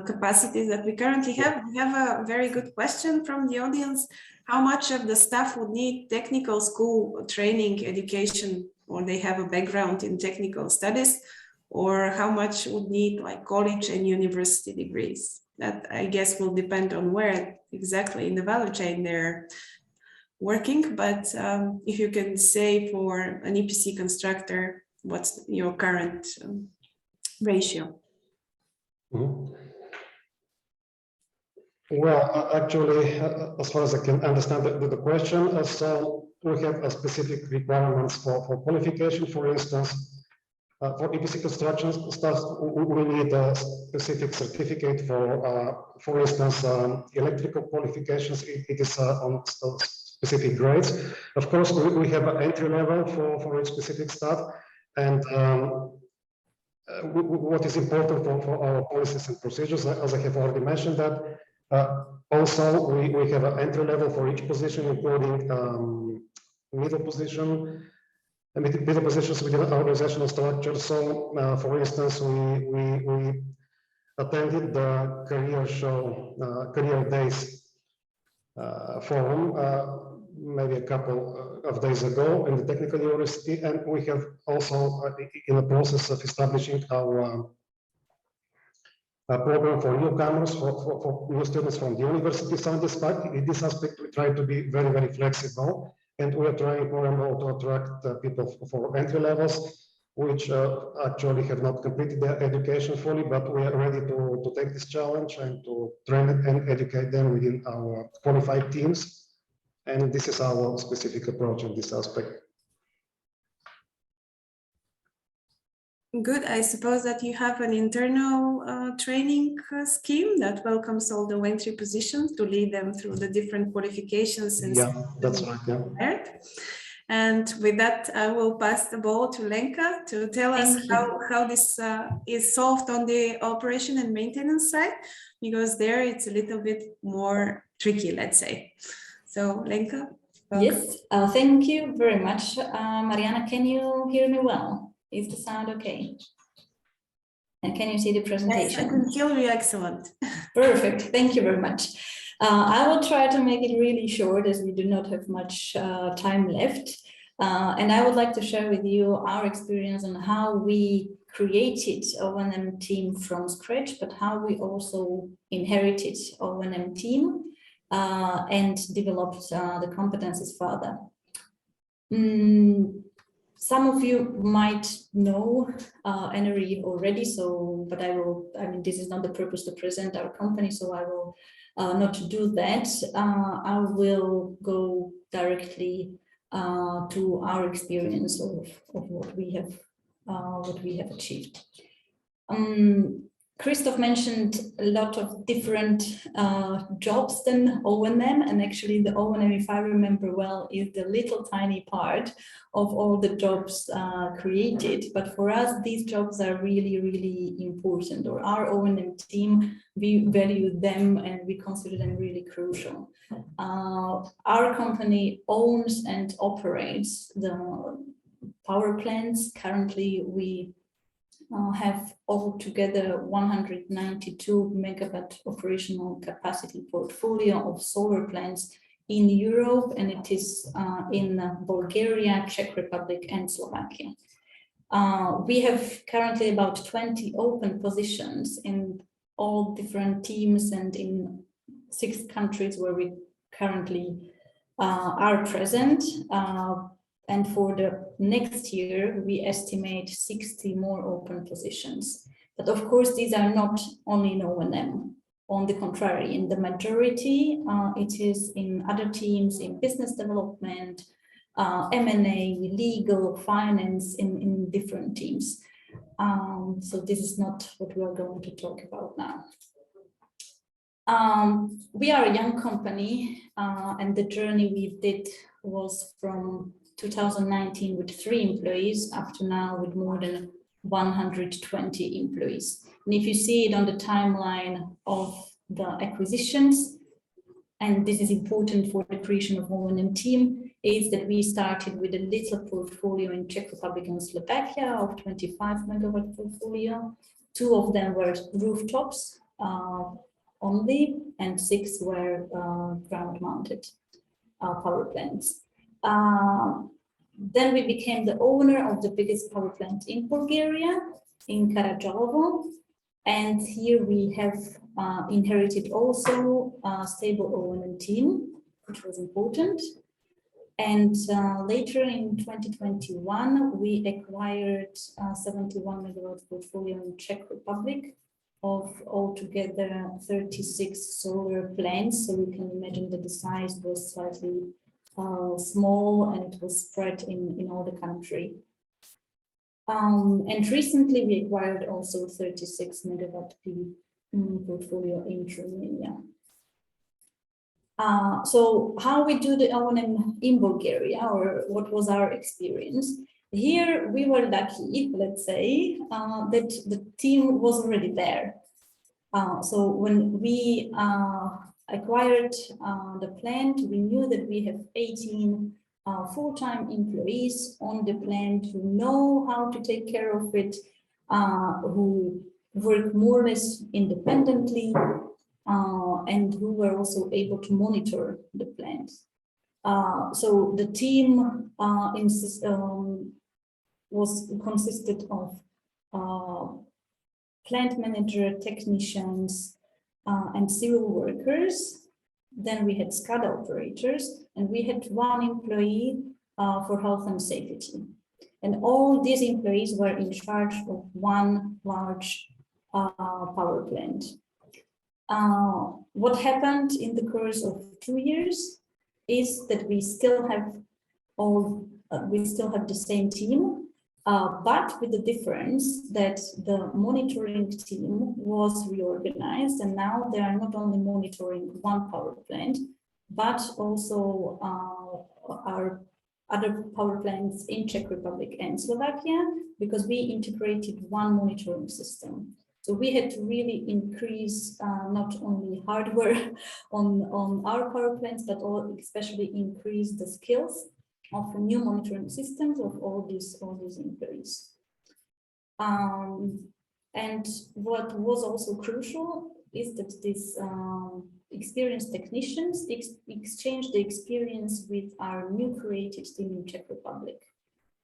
capacities that we currently have. We have a very good question from the audience. How much of the staff would need technical school training, education, or they have a background in technical studies, or how much would need like college and university degrees? That I guess will depend on where exactly in the value chain they're working. But if you can say for an EPC constructor, what's your current ratio? Well, actually, as far as I can understand the question, so we have a specific requirements for qualification. For instance, for EPC construction stuff, we need a specific certificate for instance, electrical qualifications. It is on specific grades. Of course, we have an entry level for each specific stuff, and what is important for our policies and procedures, as I have already mentioned, that also we have an entry level for each position, including middle positions within our organizational structure. So, for instance, we attended the career days forum maybe a couple of days ago in the technical university, and we have also in the process of establishing our program for newcomers, for new students from the university. So in this aspect, we try to be very, very flexible, and we are trying more and more to attract people for entry levels, which actually have not completed their education fully, but we are ready to take this challenge and to train and educate them within our qualified teams. And this is our specific approach in this aspect. Good. I suppose that you have an internal training scheme that welcomes all the entry positions to lead them through the different qualifications. And yeah, that's right. Yeah. And with that, I will pass the ball to Lenka to tell us how this is solved on the operation and maintenance side, because there it's a little bit more tricky, let's say. So Lenka. Welcome. Yes, thank you very much. Mariana, can you hear me well? Is the sound okay? And can you see the presentation? Yes, I can hear you excellent. Perfect, thank you very much. I will try to make it really short as we do not have much time left. And I would like to share with you our experience on how we created O&M team from scratch, but how we also inherited O&M team and developed the competencies further. Some of you might know NRE already, but I mean, this is not the purpose to present our company, so I will not do that. I will go directly to our experience of what we have achieved. Christoph mentioned a lot of different jobs than O&M, and actually the O&M, if I remember well, is the little tiny part of all the jobs created. But for us, these jobs are really, really important. Or our O&M team, we value them and we consider them really crucial. Our company owns and operates the power plants. Currently, we have altogether 192 megawatt operational capacity portfolio of solar plants in Europe, and it is in Bulgaria, Czech Republic, and Slovakia. We have currently about 20 open positions in all different teams and in 6 countries where we currently are present. And for the next year, we estimate 60 more open positions. But of course, these are not only in O&M. On the contrary, in the majority, it is in other teams, in business development, M&A, legal, finance, in different teams. So this is not what we are going to talk about now. We are a young company, and the journey we did was from 2019 with 3 employees up to now with more than 120 employees. And if you see it on the timeline of the acquisitions, and this is important for the creation of O&M team, is that we started with a little portfolio in Czech Republic and Slovakia of 25 megawatt portfolio. 2 of them were rooftops only, and 6 were ground mounted power plants. Then we became the owner of the biggest power plant in Bulgaria, in Karadzhalovo, and here we have inherited also a stable O&M team, which was important. And later in 2021, we acquired 71 megawatt portfolio in Czech Republic of altogether 36 solar plants. So you can imagine that the size was slightly small, and it was spread in all the country. And recently we acquired also 36 megawatt PV portfolio in Romania. So how we do the O&M in Bulgaria, or what was our experience? Here we were lucky, let's say, that the team was already there. So when we acquired the plant, we knew that we have 18 full-time employees on the plant who know how to take care of it, who work more or less independently, and who were also able to monitor the plant. So the team consisted of plant manager, technicians, and civil workers. Then we had SCADA operators, and we had 1 employee for health and safety. And all these employees were in charge of 1 large power plant. What happened in the course of 2 years is that we still have the same team, but with the difference that the monitoring team was reorganized, and now they are not only monitoring 1 power plant, but also our other power plants in Czech Republic and Slovakia, because we integrated 1 monitoring system. So we had to really increase not only hardware on our power plants, but especially increase the skills of new monitoring systems of all these employees. And what was also crucial is that these experienced technicians exchanged the experience with our new created team in Czech Republic.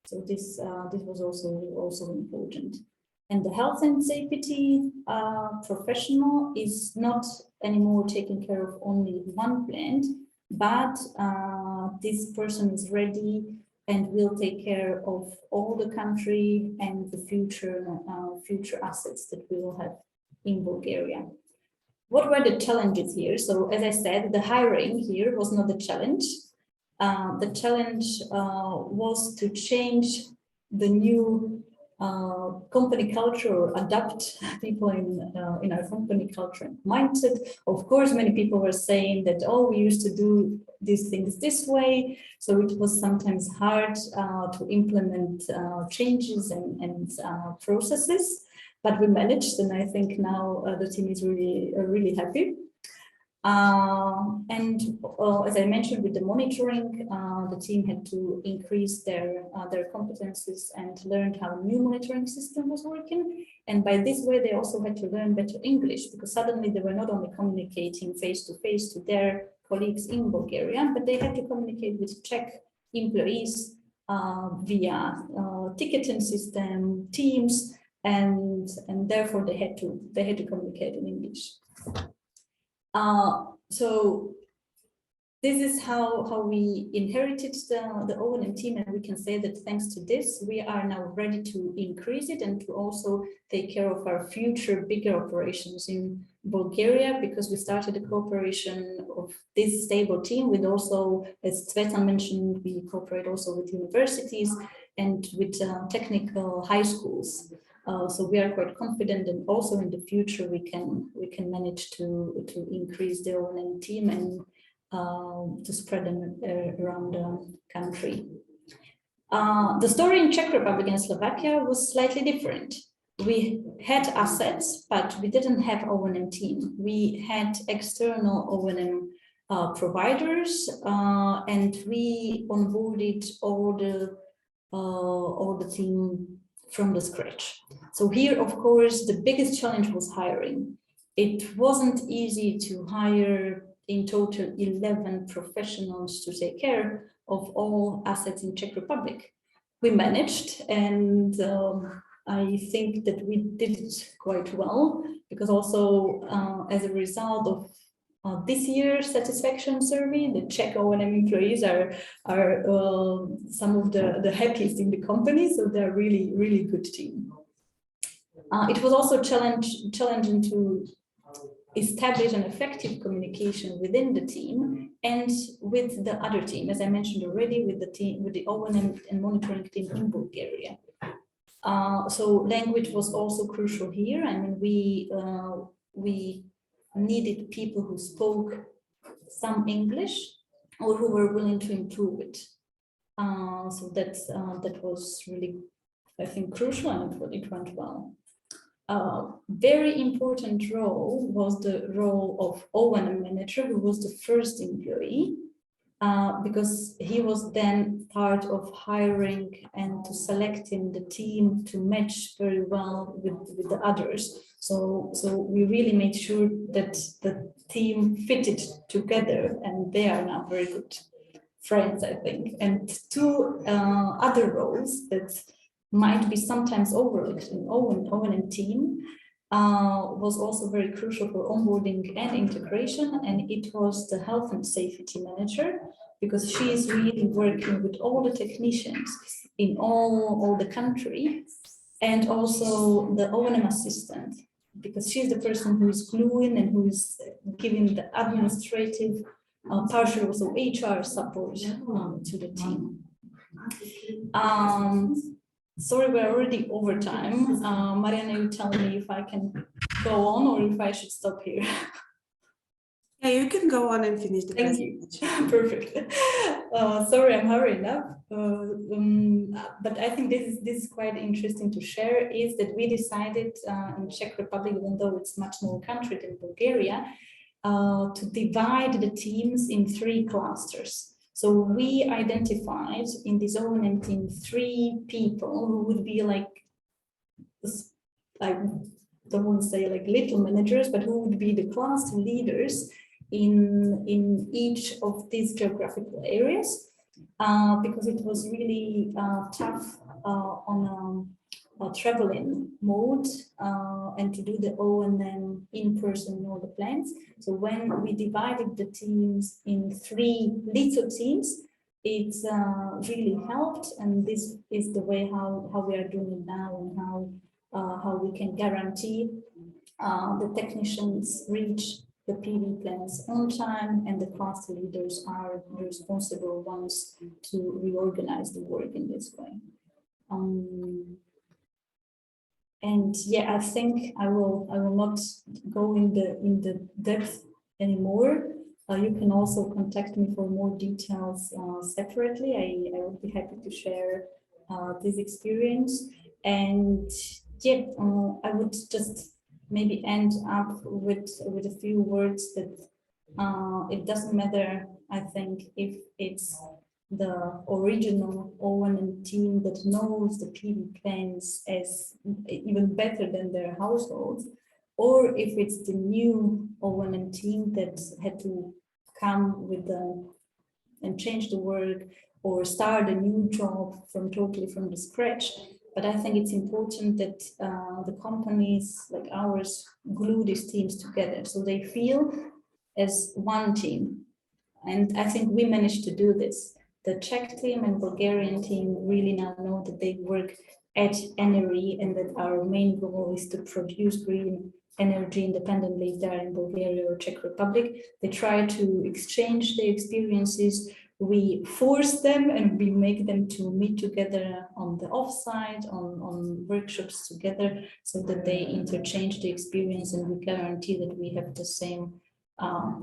So this was also important. And the health and safety professional is not anymore taking care of only 1 plant, but this person is ready and will take care of all the country and the future assets that we will have in Bulgaria. What were the challenges here? So as I said, the hiring here was not the challenge. The challenge was to change the new company culture or adapt people in our company culture and mindset. Of course, many people were saying that, oh, we used to do these things this way. So it was sometimes hard to implement changes and processes, but we managed. And I think now the team is really happy. As I mentioned, with the monitoring, the team had to increase their competencies and learned how a new monitoring system was working. And by this way, they also had to learn better English, because suddenly they were not only communicating face-to-face to their colleagues in Bulgaria, but they had to communicate with Czech employees via ticketing system, Teams, and therefore they had to communicate in English. So this is how we inherited the O&M team, and we can say that thanks to this, we are now ready to increase it and to also take care of our future bigger operations in Bulgaria, because we started a cooperation of this stable team with also, as Cветan mentioned, we cooperate also with universities and with technical high schools. So we are quite confident, and also in the future we can manage to increase the O&M team and to spread them around the country. The story in Czech Republic and Slovakia was slightly different. We had assets, but we didn't have O&M team. We had external O&M providers, and we onboarded all the team from the scratch. So here, of course, the biggest challenge was hiring. It wasn't easy to hire in total 11 professionals to take care of all assets in Czech Republic. We managed, and I think that we did it quite well, because also as a result of this year's satisfaction survey, the Czech O&M employees are some of the happiest in the company, so they're really good team. It was also challenging to establish an effective communication within the team and with the other team, as I mentioned already, with the O&M and monitoring team in Bulgaria. So language was also crucial here. I mean, we needed people who spoke some English or who were willing to improve it. So that was really, I think, crucial, and it went well. Very important role was the role of O&M manager, who was the first employee, because he was then part of hiring and to selecting the team to match very well with the others. So we really made sure that the team fitted together, and they are now very good friends, I think. And two other roles that might be sometimes overlooked in O&M team was also very crucial for onboarding and integration, and it was the health and safety manager, because she is really working with all the technicians in all the country, and also the O&M assistant, because she's the person who is gluing and who is giving the administrative, partial also HR support to the team. Sorry, we're already over time. Mariana, you tell me if I can go on or if I should stop here. Yeah, you can go on and finish the presentation. Thank you. Perfect. Sorry, I'm hurrying up. But I think this is quite interesting to share, is that we decided in Czech Republic, even though it's a much smaller country than Bulgaria, to divide the teams in 3 clusters. So we identified in this O&M team 3 people who would be like, I don't want to say like little managers, but who would be the cluster leaders in each of these geographical areas, because it was really tough on a traveling mode and to do the O&M in person in all the plants. So when we divided the teams in 3 little teams, it really helped, and this is the way how we are doing it now, and how we can guarantee the technicians reach the PV plants on time, and the cluster leaders are the responsible ones to reorganize the work in this way. And yeah, I think I will not go in the depth anymore. You can also contact me for more details separately. I would be happy to share this experience. And yeah, I would just maybe end up with a few words that it doesn't matter, I think, if it's the original O&M team that knows the PV plans as even better than their households, or if it's the new O&M team that had to come with and change the work or start a new job totally from the scratch. But I think it's important that the companies like ours glue these teams together so they feel as one team. And I think we managed to do this. The Czech team and Bulgarian team really now know that they work at energy and that our main goal is to produce green energy independently if they're in Bulgaria or Czech Republic. They try to exchange their experiences. We force them and we make them to meet together on the offsite, on workshops together, so that they interchange the experience, and we guarantee that we have the same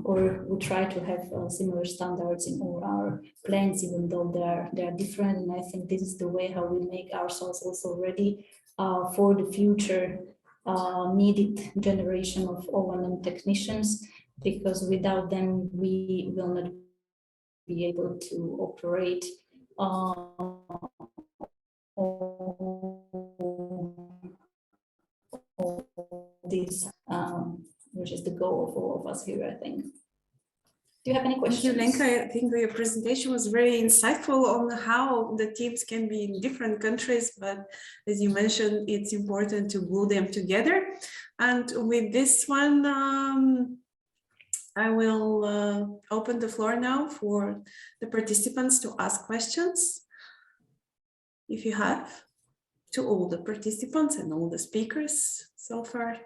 or we try to have similar standards in all our plans, even though they are different. And I think this is the way how we make ourselves also ready for the future needed generation of O&M technicians, because without them we will not be able to operate this, which is the goal of all of us here, I think. Do you have any questions? Thank you, Lenka. I think your presentation was very insightful on how the teams can be in different countries, but as you mentioned, it's important to glue them together. And with this one, I will open the floor now for the participants to ask questions, if you have, to all the participants and all the speakers so far.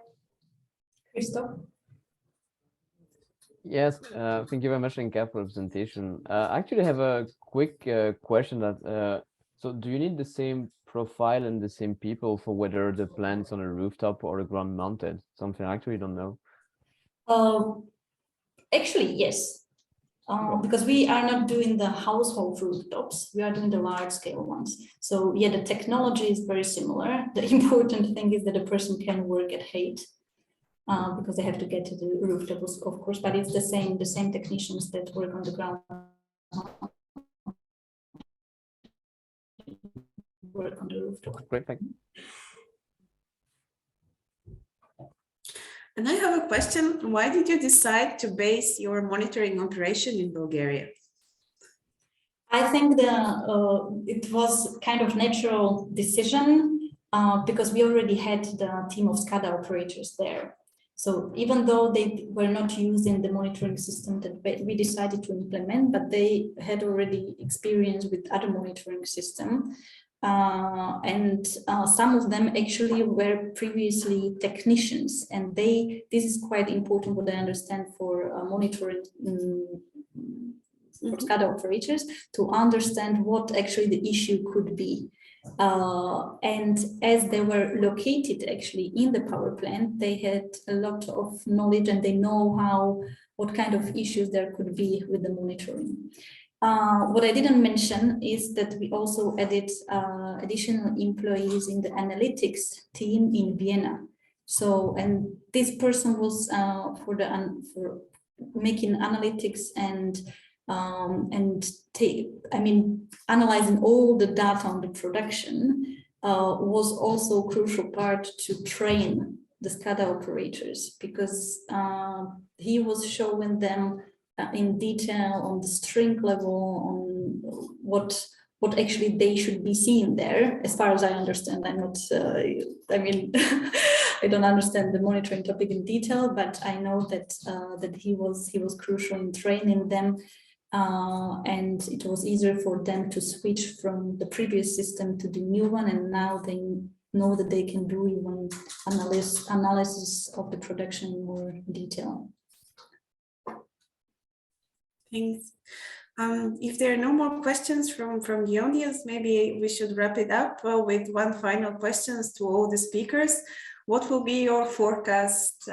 Christoph? Yes, thank you very much, Lenka, for the presentation. I actually have a quick question that, so do you need the same profile and the same people for whether the plant's on a rooftop or a ground mounted? Something I actually don't know. Actually, yes. Because we are not doing the household rooftops, we are doing the large scale ones. So yeah, the technology is very similar. The important thing is that a person can work at height. Because they have to get to the rooftop, of course, but it's the same technicians that work on the ground. Work on the rooftop. Great, thank you. And I have a question. Why did you decide to base your monitoring operation in Bulgaria? I think it was kind of natural decision because we already had the team of SCADA operators there. So even though they were not using the monitoring system that we decided to implement, but they had already experience with other monitoring system. And some of them actually were previously technicians, and this is quite important what I understand for monitoring for SCADA operators, to understand what actually the issue could be. And as they were located actually in the power plant, they had a lot of knowledge and they know what kind of issues there could be with the monitoring. What I didn't mention is that we also added additional employees in the analytics team in Vienna. So, and this person was for making analytics and analyzing all the data on the production was also a crucial part to train the SCADA operators, because he was showing them in detail on the string level on what actually they should be seeing there. As far as I understand, I'm not, I don't understand the monitoring topic in detail, but I know that that he was crucial in training them. And it was easier for them to switch from the previous system to the new one, and now they know that they can do even analysis of the production in more detail. Thanks. If there are no more questions from the audience, maybe we should wrap it up with one final question to all the speakers. What will be your forecast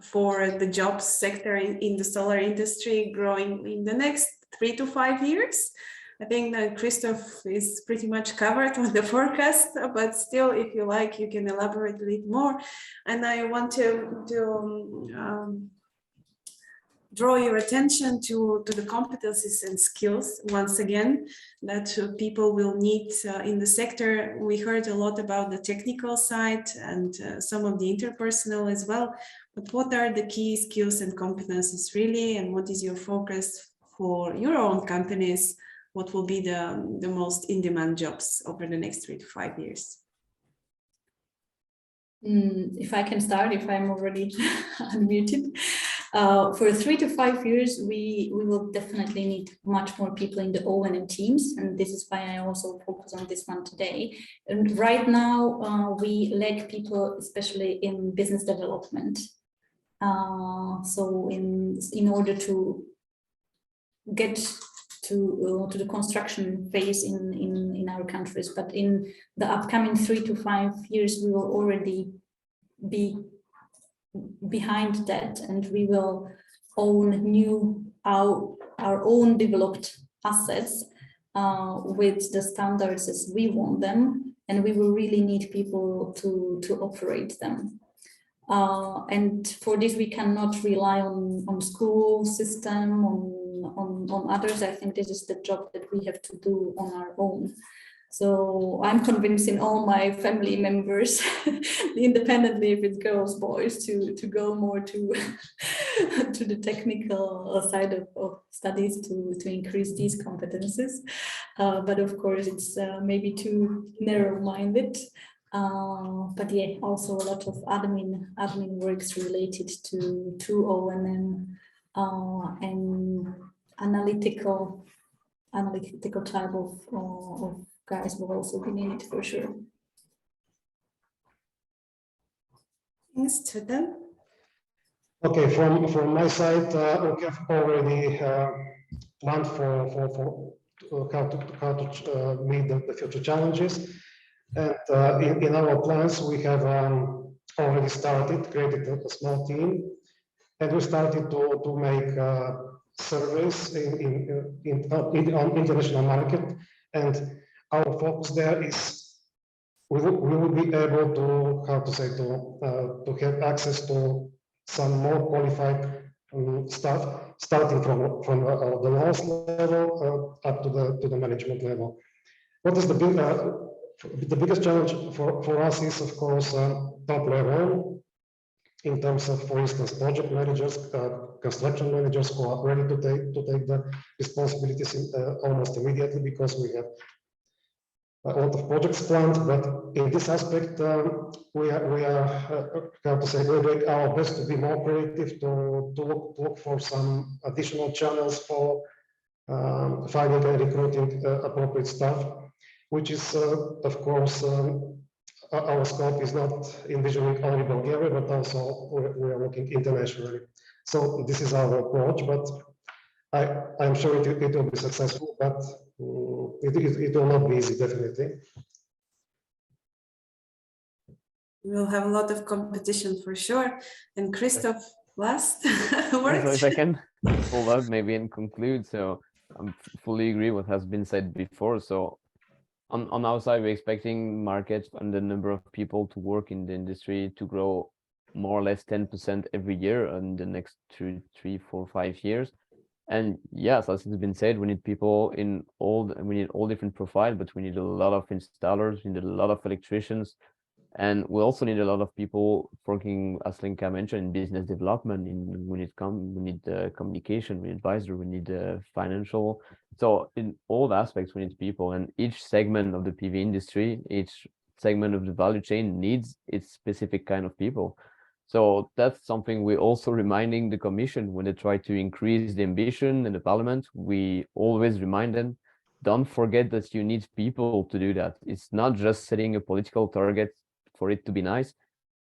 for the jobs sector in the solar industry growing in the next 3 to 5 years? I think that Christoph is pretty much covered with the forecast, but still, if you like, you can elaborate a little more. And I want to draw your attention to the competencies and skills, once again, that people will need in the sector. We heard a lot about the technical side and some of the interpersonal as well, but what are the key skills and competencies really, and what is your focus for your own companies? What will be the most in-demand jobs over the next 3 to 5 years? If I can start, if I'm already unmuted. For 3 to 5 years, we will definitely need much more people in the O&M teams, and this is why I also focus on this one today. And right now, we lack people, especially in business development. So in order to get to the construction phase in our countries, but in the upcoming 3 to 5 years, we will already be behind that, and we will own our own developed assets with the standards as we want them, and we will really need people to operate them. And for this, we cannot rely on school system, on others. I think this is the job that we have to do on our own. So I'm convincing all my family members, independently if it's girls, boys, to go more to to the technical side of studies to increase these competences. But of course, it's maybe too narrow-minded. But yeah, also a lot of admin works related to O&M and analytical type of guys will also be needed for sure. Thanks, Цветан. Okay, from my side, we have already planned for how to meet the future challenges. And in our plans, we have already created a small team, and we started to make surveys on international market. And our focus there is we will be able to have access to some more qualified staff, starting from the lowest level up to the management level. What is the biggest challenge for us is, of course, top level, in terms of, for instance, project managers, construction managers who are ready to take the responsibilities almost immediately, because we have a lot of projects planned. But in this aspect, we are we're doing our best to be more creative, to look for some additional channels for finding and recruiting appropriate staff, which is, of course, our scope is not envisioning only Bulgaria, but also we are looking internationally. So this is our approach, but I'm sure it will be successful, but it will not be easy, definitely. We'll have a lot of competition for sure. And Christoph, last word. So if I can pull out maybe and conclude, so I fully agree what has been said before. So on our side, we're expecting markets and the number of people to work in the industry to grow more or less 10% every year in the next 2, 3, 4, 5 years. And yes, as it's been said, we need people we need all different profiles, but we need a lot of installers, we need a lot of electricians, and we also need a lot of people working, as Lenka mentioned, in business development. We need communication, we need advisor, we need financial. So in all aspects, we need people, and each segment of the PV industry, each segment of the value chain needs its specific kind of people. So that's something we're also reminding the Commission when they try to increase the ambition in the Parliament. We always remind them, don't forget that you need people to do that. It's not just setting a political target for it to be nice.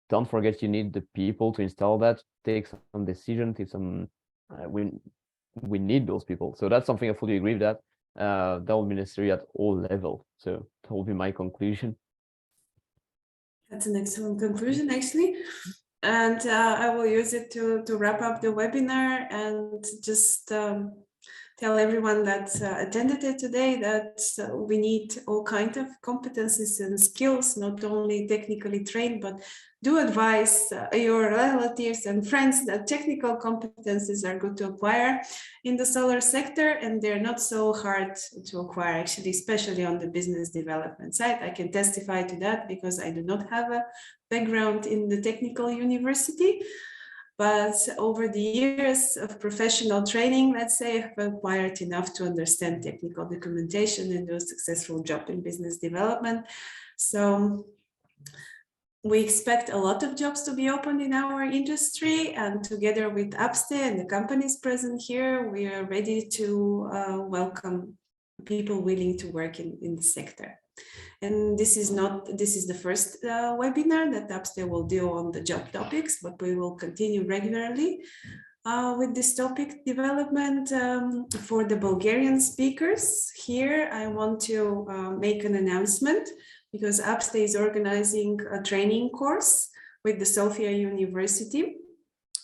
Don't forget you need the people to install that, take some decision, take some we need those people. So that's something I fully agree with that. That will be necessary at all levels. So that will be my conclusion. That's an excellent conclusion, actually. And I will use it to wrap up the webinar and just tell everyone that attended it today that we need all kinds of competencies and skills, not only technically trained, but do advise your relatives and friends that technical competencies are good to acquire in the solar sector, and they're not so hard to acquire, actually, especially on the business development side. I can testify to that because I do not have a background in the technical university. But over the years of professional training, let's say, I've acquired enough to understand technical documentation and do a successful job in business development. So we expect a lot of jobs to be opened in our industry, and together with АПСТЕ and the companies present here, we are ready to welcome people willing to work in the sector. And this is the first webinar that АПСТЕ will do on the job topics, but we will continue regularly with this topic development. For the Bulgarian speakers here, I want to make an announcement, because АПСТЕ is organizing a training course with the Sofia University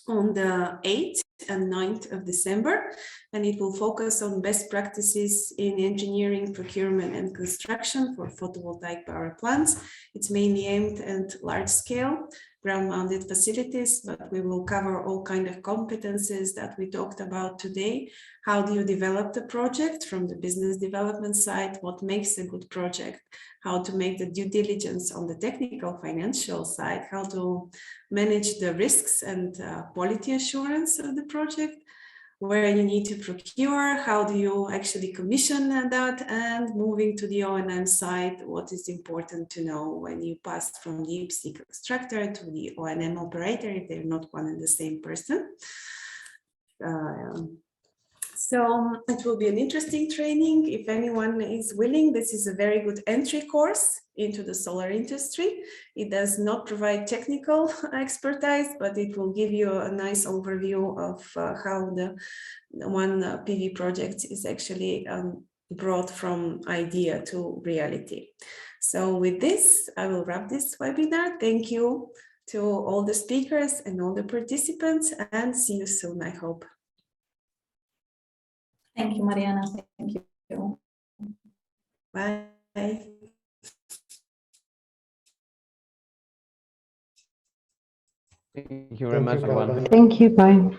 on the 8th and 9th of December, and it will focus on best practices in engineering, procurement, and construction for photovoltaic power plants. It's mainly aimed at large-scale ground-mounted facilities, but we will cover all kinds of competencies that we talked about today. How do you develop the project from the business development side? What makes a good project? How to make the due diligence on the technical financial side? How to manage the risks and quality assurance of the project? Where you need to procure, how do you actually commission that, and moving to the O&M side, what is important to know when you pass from the EPC constructor to the O&M operator, if they're not one and the same person. So it will be an interesting training. If anyone is willing, this is a very good entry course into the solar industry. It does not provide technical expertise, but it will give you a nice overview of how the one PV project is actually brought from idea to reality. So with this, I will wrap this webinar. Thank you to all the speakers and all the participants, and see you soon, I hope. Thank you, Mariana. Thank you. Bye. Thank you very much, everyone. Thank you. Bye.